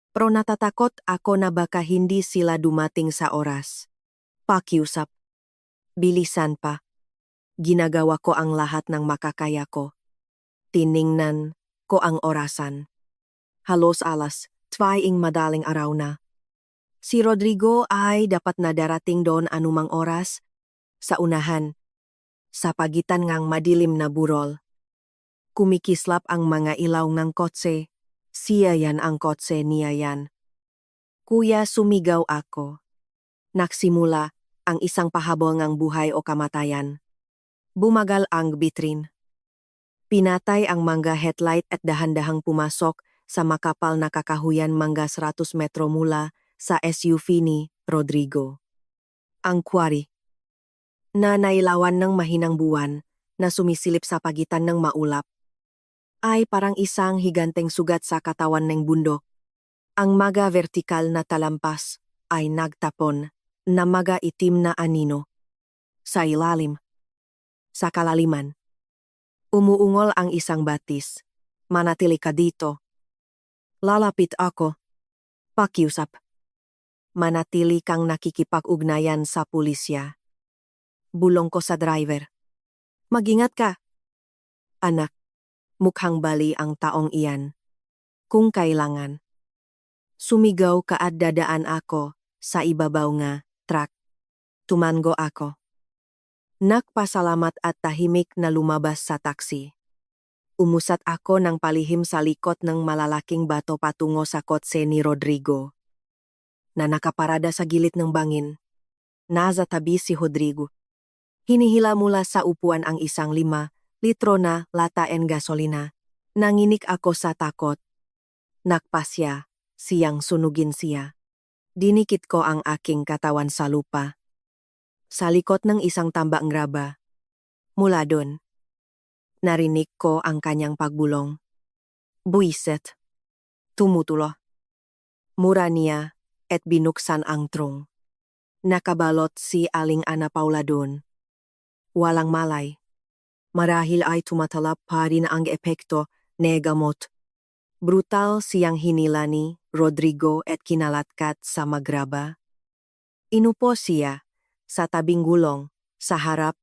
S1: Pero natatakot ako na baka hindi sila dumating sa oras. Pakiusap. Bilisan pa. Ginagawa ko ang lahat ng makakaya ko. Tiningnan ko ang orasan. Halos alas 2 madaling araw na. Si Rodrigo ay dapat na darating doon anumang oras. Sa unahan. Sa pagitan ngang madilim na burol. Kumikislap ang mga ilaw ng kotse. Siya yan ang kotse niya yan. Kuya, sumigaw ako. Nagsimula ang isang pahabol ng buhay o kamatayan. Bumagal ang bitrin. Pinatay ang mga headlight at dahan-dahang pumasok sa makapal na kakahuyan mga 100 metro mula sa SUV ni Rodrigo. Ang kwari. Na nailawan ng mahinang buwan na sumisilip sa pagitan ng maulap. Ay parang isang higanteng sugat sa katawan ng bundok. Ang mga vertikal na talampas ay nagtapon na mga itim na anino. Sa ilalim. Sa kalaliman. Umuungol ang isang batis. Manatili ka dito. Lalapit ako. Pakiusap. Manatili kang nakikipag-ugnayan sa pulisya. Bulong ko sa driver. Mag-ingat ka. Anak. Mukhang bali ang taong iyan. kung kailangan. Sumigaw kaadadaan ako sa ibabaw nga truck. Tumango ako. Nagpasalamat at tahimik na lumabas sa taksi. Umusat ako ng palihim sa likod ng malalaking bato patungo sa kotse ni Rodrigo, na nakaparada sa gilid ng bangin. Nasa tabi si Rodrigo. Hinihila mula sa upuan ang isang 5 litro na lata en gasolina. Nanginig ako sa takot. Nakpasya, siyang sunugin siya. Dinikit ko ang aking katawan sa lupa. Sa likod ng isang tambang graba. Mula doon, narinig ko ang kanyang pagbulong. Buiset. Tumutulo. Mura niya at binuksan ang trunk. Nakabalot si Aling Ana Paula doon. Walang malay. Marahil ay tumatalab pa rin ang epekto ng gamot. Brutal siyang hinila ni Rodrigo at kinalatkat sa magraba. Inupo siya sa tabing gulong, sa harap,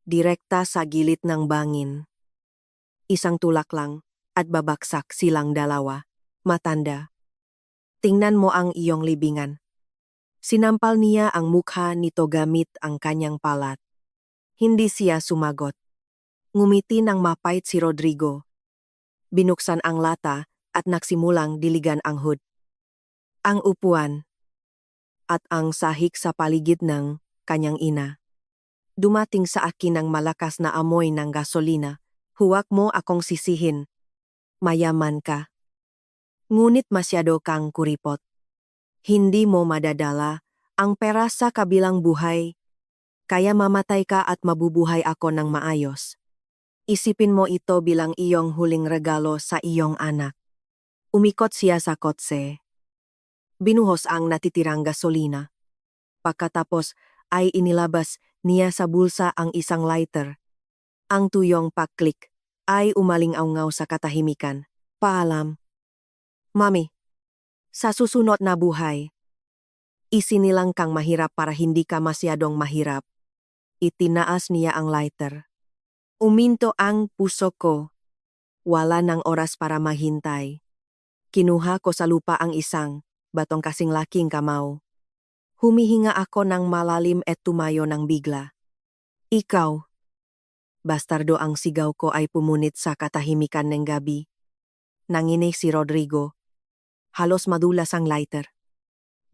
S1: direkta sa gilid ng bangin. Isang tulak lang at babaksak silang dalawa. Matanda. Tingnan mo ang iyong libingan. Sinampal niya ang mukha nito gamit ang kanyang palat. Hindi siya sumagot. Ngumiti ng mapait si Rodrigo. Binuksan ang lata at nagsimulang diligan ang hood. Ang upuan at ang sahig sa paligid ng kanyang ina. Dumating sa akin ang malakas na amoy ng gasolina. Huwag mo akong sisihin. Mayaman ka. Ngunit masyado kang kuripot. Hindi mo madadala ang pera sa kabilang buhay. Kaya mamatay ka at mabubuhay ako ng maayos. Isipin mo ito bilang iyong huling regalo sa iyong anak. Umikot siya sa kotse. Binuhos ang natitirang gasolina. Pagkatapos ay inilabas niya sa bulsa ang isang lighter. Ang tuyong pag-click ay umalingaw-ngaw sa katahimikan. Paalam. Mami, sa susunod na buhay, isinilang kang mahirap para hindi ka masyadong mahirap. Itinaas niya ang lighter. Uminto ang puso ko. Wala ng oras para maghintay. Kinuha ko sa lupa ang isang batong kasing laking kamao. Humihinga ako ng malalim at tumayo ng bigla. Ikaw. Bastardo ang sigaw ko ay pumunit sa katahimikan ng gabi. Nanginig si Rodrigo. Halos madulas ang lighter.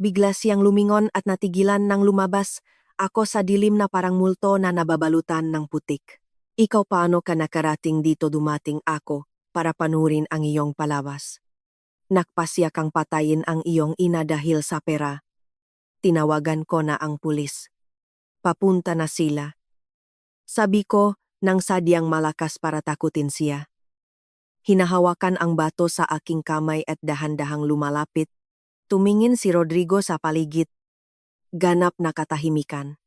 S1: Bigla siyang lumingon at natigilan nang lumabas ako sa dilim na parang multo na nababalutan ng putik. Ikaw paano ka nakarating dito? Dumating ako para panurin ang iyong palabas. Nakpasya kang patayin ang iyong ina dahil sa pera. Tinawagan ko na ang pulis. Papunta na sila. Sabi ko nang sadyang malakas para takutin siya. Hinahawakan ang bato sa aking kamay at dahan-dahang lumalapit. Tumingin si Rodrigo sa paligid. Ganap na katahimikan.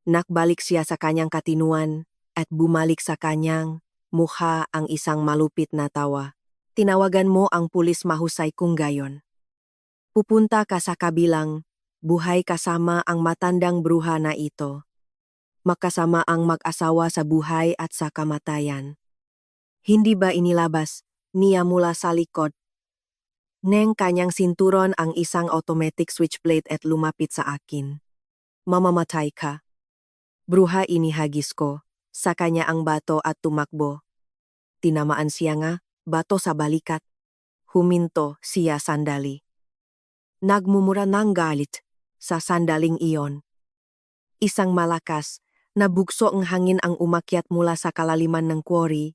S1: Nakbalik siya sa kanyang katinuan at bumalik sa kanyang mukha ang isang malupit na tawa. Tinawagan mo ang pulis, mahusay kung gayon. Pupunta ka sa kabilang buhay kasama ang matandang bruha na ito. Makasama ang mag-asawa sa buhay at sa kamatayan. Hindi ba inilabas niya mula sa likod ng kanyang sinturon ang isang automatic switchblade at lumapit sa akin? Mamamatay ka. Bruha, inihagis ko sa kanya ang bato at tumakbo. Tinamaan siya nga, bato sa balikat. Huminto siya sandali. Nagmumura ng galit sa sandaling iyon. Isang malakas na bugso ng hangin ang umakyat mula sa kalaliman ng quarry.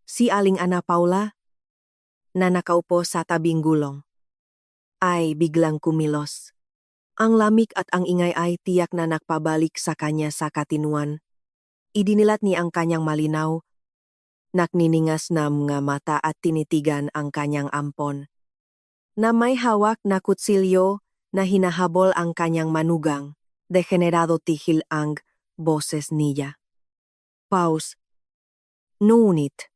S1: Si Aling Ana Paula, na nakaupo sa tabing gulong, ay biglang kumilos. Ang lamig at ang ingay ay tiyak na nakpabalik sa kanya sa katinuan. Idinilat niya ang kanyang malinaw, nakniningas na mga mata at tinitigan ang kanyang ampon, na may hawak na kutsilyo na hinahabol ang kanyang manugang. Degenerado tihil ang boses niya. Pause. Ngunit,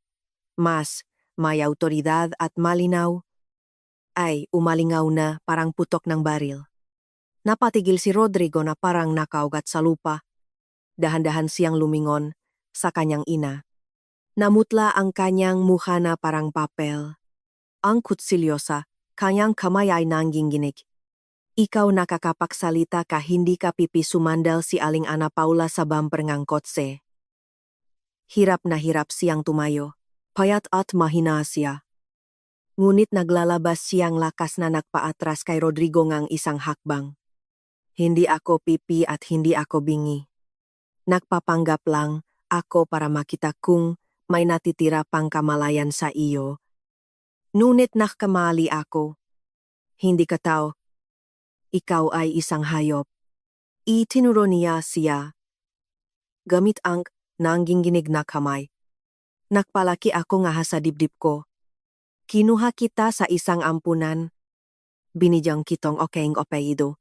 S1: mas may autoridad at malinaw, ay umalingaw na parang putok ng baril. Napatigil si Rodrigo na parang nakaugat sa lupa. Dahan-dahan siyang lumingon sa kanyang ina. Namutla ang kanyang mukha na parang papel. ang kutsilyo sa kanyang kamay ay nangginginig. Ikaw nakakapagsalita ka hindi ka pipi sumandal si Aling Ana Paula sa bumper ng kotse. Hirap na hirap siyang tumayo. Payat at mahina siya. Ngunit naglalabas siyang lakas na nagpaatras kay Rodrigo ngang isang hakbang. Hindi ako pipi at hindi ako bingi. Nagpapanggap lang ako para makita kung may natitira pang kamalayan sa iyo. Ngunit nakamali ako. Hindi ka tao. Ikaw ay isang hayop. Itinuro niya siya. Gamit ang nangginginig na kamay. Nakpalaki ako nga sa dibdib ko. Kinuha kita sa isang ampunan. Binigyang kitong okeng opeido.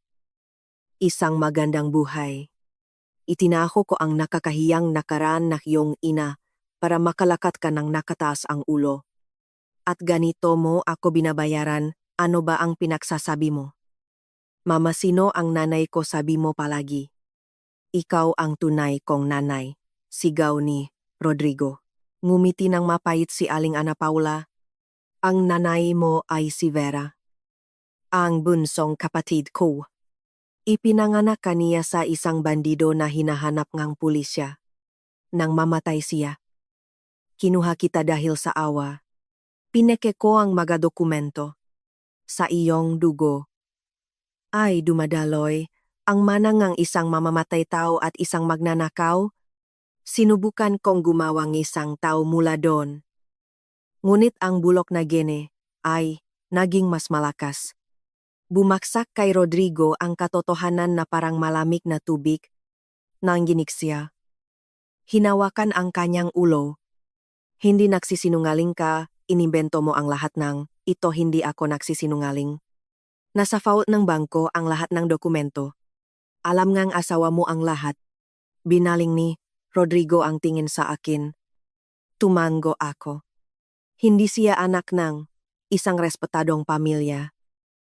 S1: Isang magandang buhay. Itinaho ko ang nakakahiyang nakaraan na iyong ina para makalakat ka ng nakataas ang ulo. At ganito mo ako binabayaran, ano ba ang pinagsasabi mo? Mama, sino ang nanay ko, sabi mo palagi? Ikaw ang tunay kong nanay, sigaw ni Rodrigo. Ngumiti ng mapait si Aling Ana Paula. Ang nanay mo ay si Vera. Ang bunsong kapatid ko. Ipinanganak kaniya sa isang bandido na hinahanap ngang pulisya. Nang mamatay siya. Kinuha kita dahil sa awa. Pineke ko ang mga dokumento. Sa iyong dugo. Ay dumadaloy, ang manangang isang mamamatay tao at isang magnanakaw. Sinubukan kong gumawang isang tao mula doon. Ngunit ang bulok na gene ay naging mas malakas. Bumaksak kay Rodrigo ang katotohanan na parang malamig na tubig. Nanginig siya. Hinawakan ang kanyang ulo. Hindi nagsisinungaling ka, inimbento mo ang lahat ng, ito hindi ako nagsisinungaling. Nasa fault ng bangko ang lahat ng dokumento. Alam ngang asawa mo ang lahat. Binaling ni Rodrigo ang tingin sa akin. Tumango ako. Hindi siya anak ng isang respetadong pamilya.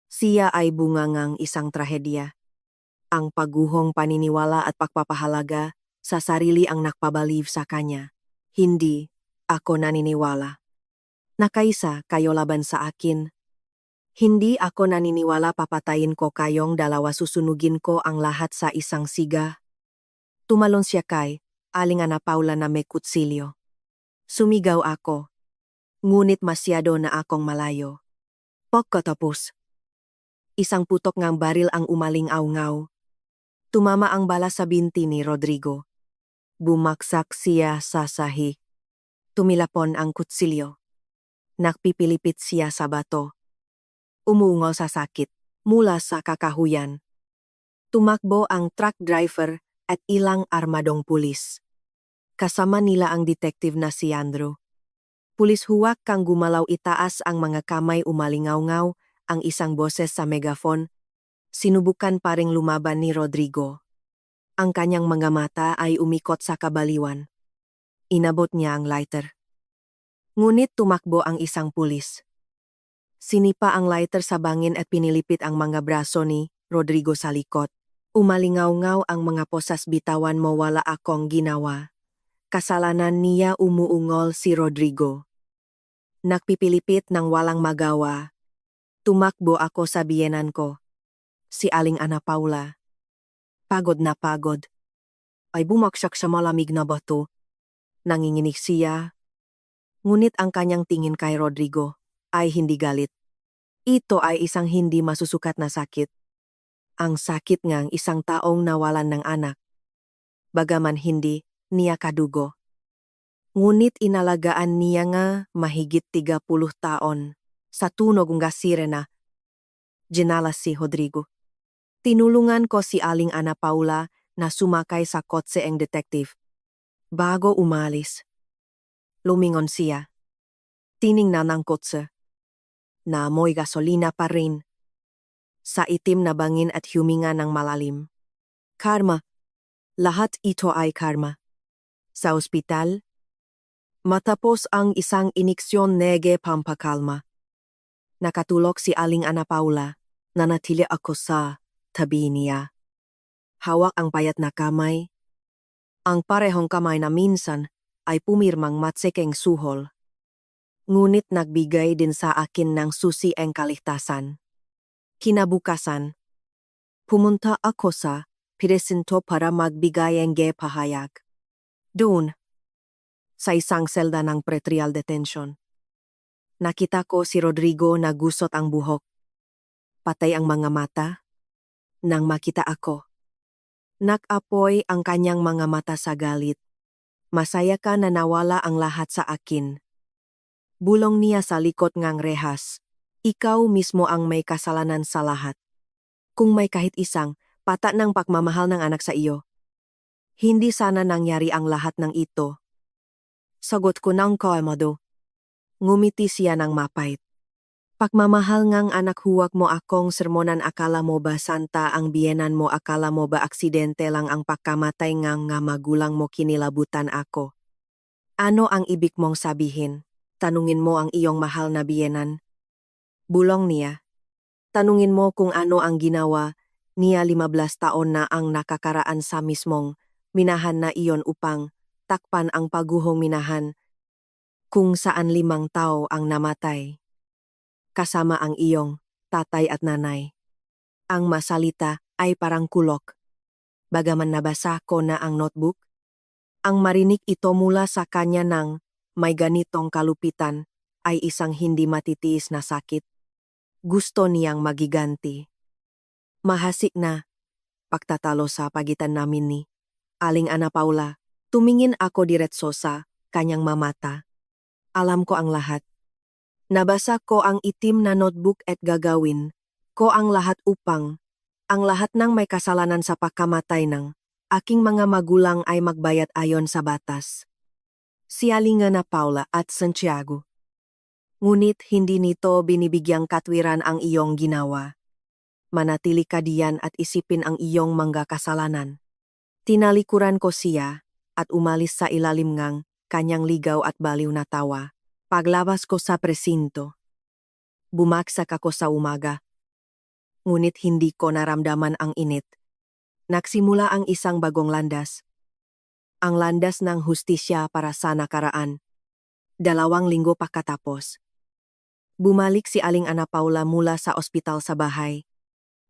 S1: Siya ay bunga ngang isang trahedya. Ang paguhong paniniwala at pagpapahalaga sa sarili ang nakpabaliw sa kanya. Hindi ako naniniwala. Nakaisa kayo laban sa akin. Hindi ako naniniwala papatayin ko kayong dalawa, susunugin ko ang lahat sa isang siga. Tumalon siya kay Aling Ana Paula na may kutsilyo. Sumigaw ako. Ngunit masyado na akong malayo. Pagkatapos, isang putok ngang baril ang umaling awngaw. Tumama ang bala sa binti ni Rodrigo. Bumaksak siya sa sahi. Tumilapon ang kutsilyo. Nakpipilipit siya sa bato. Umungaw sa sakit mula sa kakahuyan. Tumakbo ang truck driver at ilang armadong pulis. Kasama nila ang detective na si Andrew. Pulis huwak kang gumalaw, itaas ang mga kamay, umalingaw-ngaw ang isang boses sa megaphone. Sinubukan pa ring lumaban ni Rodrigo. Ang kanyang mga mata ay umikot sa kabaliwan. Inabot niya ang lighter. Ngunit tumakbo ang isang pulis. Sinipa ang lighter sa bangin at pinilipit ang mga braso ni Rodrigo sa likod. Umalingaw-ngaw ang mga posas, bitawan mo, wala akong ginawa. Kasalanan niya, umuungol si Rodrigo. Nagpipilipit ng walang magawa. Tumakbo ako sa biyenan ko. Si Aling Ana Paula. Pagod na pagod. Ay bumaksak sa malamig na bato. Nanginginig siya. Ngunit ang kanyang tingin kay Rodrigo ay hindi galit. Ito ay isang hindi masusukat na sakit. Ang sakit ngang isang taong nawalan ng anak. Bagaman hindi niya kadugo. Ngunit inalagaan niya nga mahigit 30 taon sa tunog ng sirena. Ginalas si Rodrigo. Tinulungan ko si Aling Ana Paula na sumakay sa kotse ang detective. Bago umalis, lumingon siya. Tiningnan ang kotse. Naamoy gasolina pa rin. Sa itim na bangin at huminga ng malalim. Karma. Lahat ito ay karma. Sa ospital, matapos ang isang iniksyon nege pampakalma. Nakatulog si Aling Ana Paula, nanatili ako sa tabi niya. Hawak ang payat na kamay. Ang parehong kamay na minsan ay pumirmang matsekeng suhol. Ngunit nagbigay din sa akin ng susi ang kaligtasan. Kinabukasan, pumunta ako sa presinto para magbigay ng pahayag. Doon, sa isang selda ng pretrial detention, nakita ko si Rodrigo na gusot ang buhok. Patay ang mga mata. Nang makita ako, nag-apoy ang kanyang mga mata sa galit. Masaya ka na nawala ang lahat sa akin. Bulong niya sa likod ngang rehas. Ikaw mismo ang may kasalanan sa lahat. Kung may kahit isang pata ng pagmamahal ng anak sa iyo, hindi sana nangyari ang lahat ng ito. Sagot ko ng kalmado. Ngumiti siya ng mapait. Pagmamahal ngang anak, huwag mo akong sermonan. Akala mo ba santa ang biyenan mo? Akala mo ba aksidente lang ang pagkamatay ngang nga magulang mo? Kinilabutan ako. Ano ang ibig mong sabihin? Tanungin mo ang iyong mahal na biyenan. Bulong niya. Tanungin mo kung ano ang ginawa niya. 15 taon na ang nakakaraan sa mismong minahan na iyon upang takpan ang paguhong minahan kung saan 5 tao ang namatay. Kasama ang iyong tatay at nanay. Ang masalita ay parang kulok. Bagaman nabasa ko na ang notebook, ang marinig ito mula sa kanya ng may ganitong kalupitan ay isang hindi matitiis na sakit. Gusto niyang magiganti. Mahasik na pagtatalo sa pagitan namin ni Aling Ana Paula. Tumingin ako diretso sa kanyang mamata. Alam ko ang lahat. Nabasa ko ang itim na notebook at gagawin ko ang lahat upang ang lahat ng may kasalanan sa pagkamatay ng aking mga magulang ay magbayad ayon sa batas. Si Aling Ana Paula at Santiago. Ngunit hindi nito binibigyang katwiran ang iyong ginawa. Manatili ka diyan at isipin ang iyong mga kasalanan. Tinalikuran ko siya at umalis sa ilalim ngang kanyang ligaw at baliw na tawa. Paglabas ko sa presinto, bumaksak ako sa umaga. Ngunit hindi ko naramdaman ang init. Nagsimula ang isang bagong landas. Ang landas ng hustisya para sa nakaraan. 2 linggo pagkatapos. Bumalik si Aling Ana Paula mula sa ospital sa bahay.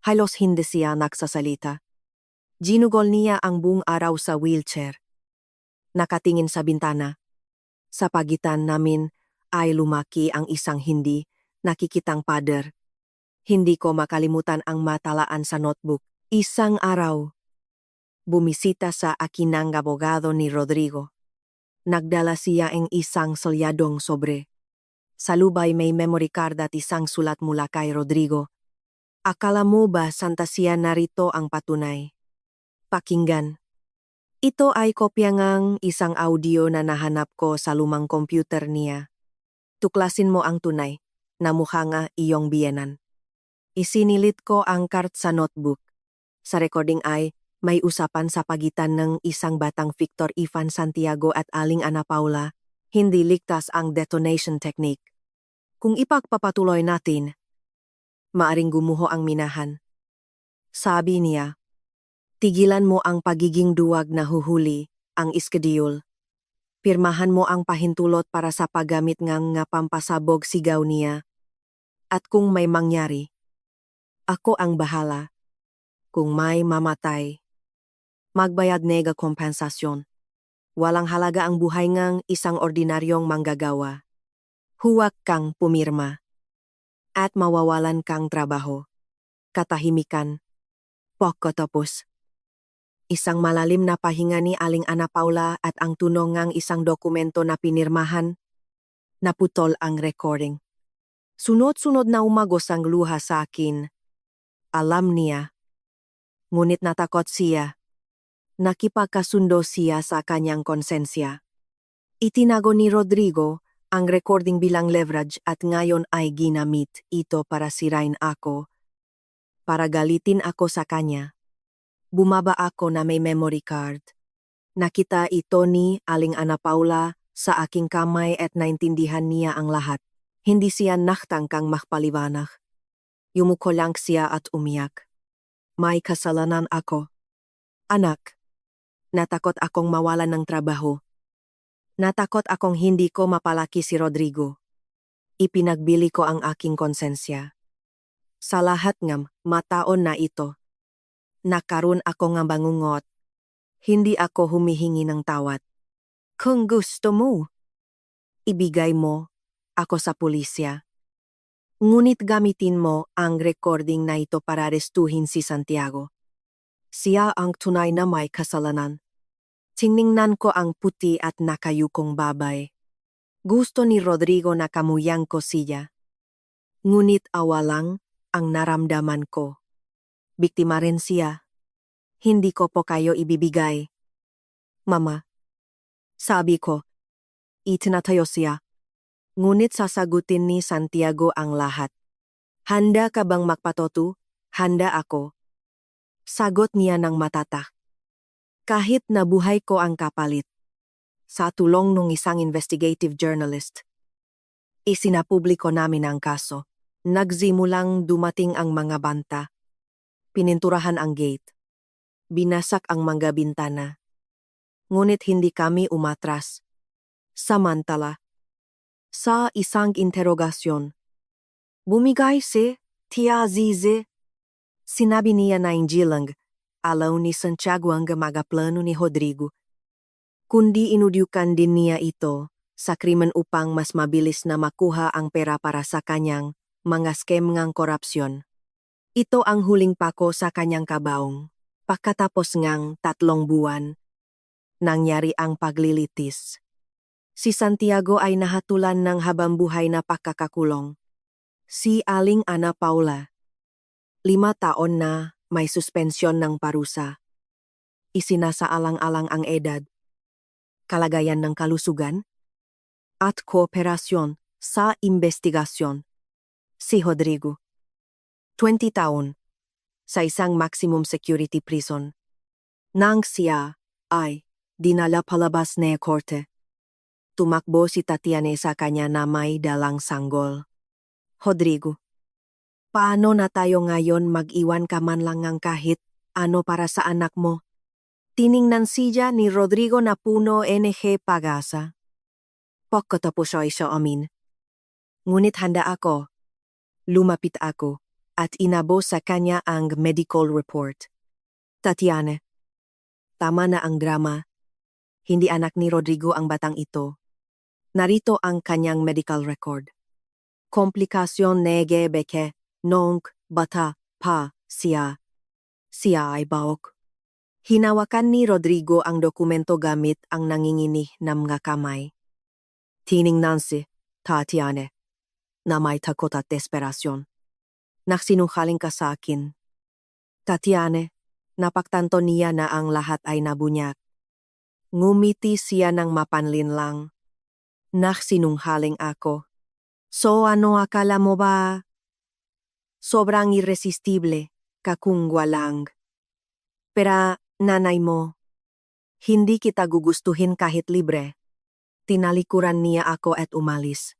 S1: Halos hindi siya nagsasalita. Ginugol niya ang buong araw sa wheelchair. Nakatingin sa bintana. Sa pagitan namin ay lumaki ang isang hindi nakikitang pader. Hindi ko makalimutan ang matalaan sa notebook. Isang araw, bumisita sa akin ang abogado ni Rodrigo. Nagdala siya ng isang selyadong sobre. Sa lubay may memory card at isang sulat mula kay Rodrigo. Akala mo ba santa siya? Narito ang patunay. Pakinggan. Ito ay kopya ngang isang audio na nahanap ko sa lumang computer niya. Tuklasin mo ang tunay na mukha nga iyong biyenan. Isinilit ko ang card sa notebook. Sa recording ay may usapan sa pagitan ng isang batang Victor Ivan Santiago at Aling Ana Paula. Hindi ligtas ang detonation technique. Kung ipagpapatuloy natin, maaring gumuho ang minahan. Sabi niya, tigilan mo ang pagiging duwag na huhuli, ang schedule. Pirmahan mo ang pahintulot para sa paggamit ng nga pampasabog, sigaw niya. At kung may mangyari, ako ang bahala. Kung may mamatay, magbayad nega kompensasyon. Walang halaga ang buhay ngang isang ordinaryong manggagawa. Huwag kang pumirma. At mawawalan kang trabaho. Katahimikan. Pagkatapos. Isang malalim na pahinga ni Aling Ana Paula at ang tunog ngang isang dokumento na pinirmahan. Naputol ang recording. Sunod-sunod na umagos ang luha sa akin. Alam niya. Ngunit natakot siya. Nakipagkasundo siya sa kanyang konsensya. Itinago ni Rodrigo ang recording bilang leverage at ngayon ay ginamit ito para sirain ako. Para galitin ako sa kanya. Bumaba ako na may memory card. Nakita ito ni Aling Ana Paula sa aking kamay at naintindihan niya ang lahat. Hindi siya naktangkang makpaliwanag. Yumuko lang siya at umiyak. May kasalanan ako. Anak, natakot akong mawalan ng trabaho. Natakot akong hindi ko mapalaki si Rodrigo. Ipinagbili ko ang aking konsensya. Sa lahat ng mataon na ito, nakaroon ako ng bangungot. Hindi ako humihingi ng tawad. Kung gusto mo, ibigay mo ako sa pulisya. Ngunit gamitin mo ang recording na ito para arestuhin si Santiago. Siya ang tunay na may kasalanan. Tiningnan ko ang puti at nakayukong babay. Gusto ni Rodrigo na kamuyang ko siya. Ngunit awalang ang naramdaman ko. Biktima rin siya. Hindi ko po kayo ibibigay. Mama, sabi ko, itinatayo siya. Ngunit sasagutin ni Santiago ang lahat. Handa ka bang magpatoto? Handa ako. Sagot niya ng matatak. Kahit nabuhay ko ang kapalit. Sa tulong ng isang investigative journalist. Isinapubliko namin ang kaso. Nagsimulang dumating ang mga banta. Pininturahan ang gate. Binasak ang mga bintana. Ngunit hindi kami umatras. Samantala, sa isang interogasyon, bumigay si Tia Zize. Sinabi niya na hindi lang alaw ni Santiago ang magaplano ni Rodrigo. Kundi inudyukan din niya ito sa krimen upang mas mabilis na makuha ang pera para sa kanyang mga scam ngang korupsyon. Ito ang huling pako sa kanyang kabaong. Pagkatapos ngang 3 buwan, nangyari ang paglilitis. Si Santiago ay nahatulan ng habambuhay na pagkakakulong. Si Aling Ana Paula, 5 taon na may suspensyon ng parusa. Isinasaalang-alang ang edad, kalagayan ng kalusugan, at kooperasyon sa investigasyon. Si Rodrigo, 20 taon, sa isang maximum security prison. Nang siya ay dinala palabas na korte. Tumakbo si Tatiana sa kanya na may dalang sanggol. Rodrigo, paano na tayo ngayon mag-iwan ka man lang ng kahit ano para sa anak mo? Tiningnan siya ni Rodrigo na puno NG pag-asa. Pagkatapos ay siya amin. Ngunit handa ako. Lumapit ako at inabo sa kanya ang medical report. Tatiana, tama na ang drama. Hindi anak ni Rodrigo ang batang ito. Narito ang kanyang medical record. Komplikasyon nege beke, nong bata pa siya. Siya ay baok. Hinawakan ni Rodrigo ang dokumento gamit ang nanginginih na mga kamay. Tiningnan si Tatiana na may takot at desperasyon. Nagsinungaling ka sa akin. Tatiana, napagtanto niya na ang lahat ay nabunyak. Ngumiti siya ng mapanlinlang. Nagsinungaling ako. So ano akala mo ba? Sobrang irresistible, kakungwalang. Pero nanay mo, hindi kita gugustuhin kahit libre. Tinalikuran niya ako at umalis.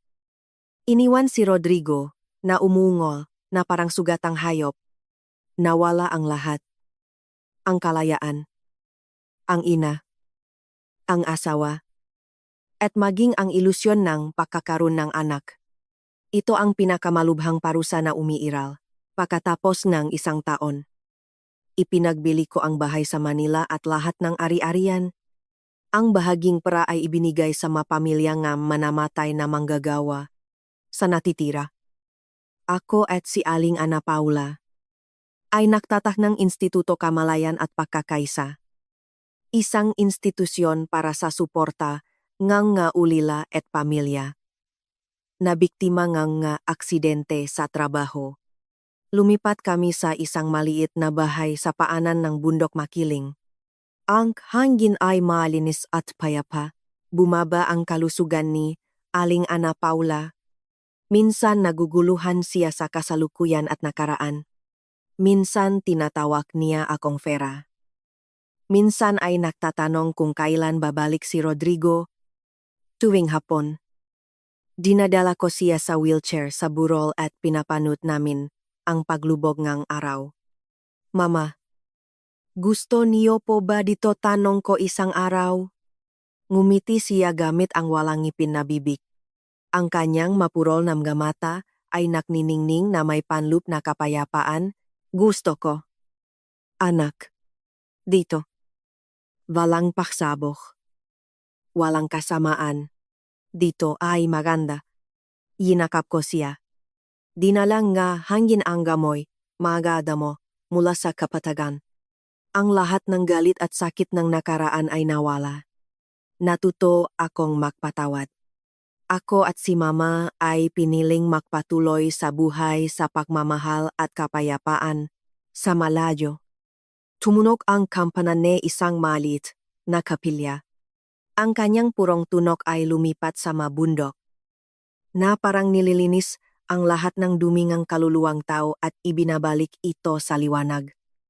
S1: Iniwan si Rodrigo na umungol na parang sugatang hayop. Nawala ang lahat. Ang kalayaan. Ang ina. Ang asawa. At maging ang ilusyon ng pagkakaroon ng anak. Ito ang pinakamalubhang parusa na umiiral. Pagkatapos ng 1 taon. Ipinagbili ko ang bahay sa Manila at lahat ng ari-arian. Ang bahaging pera ay ibinigay sa mapamilya nga manamatay na manggagawa. Sa natitira, ako at si Aling Ana Paula ay nagtatak ng Instituto Kamalayan at Pagkakaisa. Isang institusyon para sa suporta ngang nga ulila at pamilya. Nabiktima ngang nga aksidente sa trabaho. Lumipat kami sa isang maliit na bahay sa paanan ng bundok Makiling. Ang hangin ay malinis at payapa. Bumaba ang kalusugan ni Aling Ana Paula. Minsan naguguluhan siya sa kasalukuyan at nakaraan. Minsan tinatawag niya akong Fera. Minsan ay nagtatanong kung kailan babalik si Rodrigo. Tuwing hapon, dinadala ko siya sa wheelchair sa burol at pinapanut namin ang paglubog ng araw. Mama, gusto niyo po ba dito, tanong ko isang araw? Ngumiti siya gamit ang walang ngipin na bibig. Ang kanyang mapurol na mga mata ay nakniningning na may panlup na kapayapaan. Gusto ko. Anak. Dito. Walang paksabok. Walang kasamaan. Dito ay maganda. Yinakap ko siya. Dinalang nga hangin ang gamoy, magada mo, mula sa kapatagan. Ang lahat ng galit at sakit ng nakaraan ay nawala. Natuto akong magpatawad. Ako at si Mama ay piniling magpatuloy sa buhay sa pagmamahal at kapayapaan sa malayo. Tumunog ang kampana ni isang maliit na kapilya. Ang kanyang purong tunok ay lumipat sa mabundok na parang nililinis ang lahat ng dumingang kaluluwang tao at ibinabalik ito sa liwanag.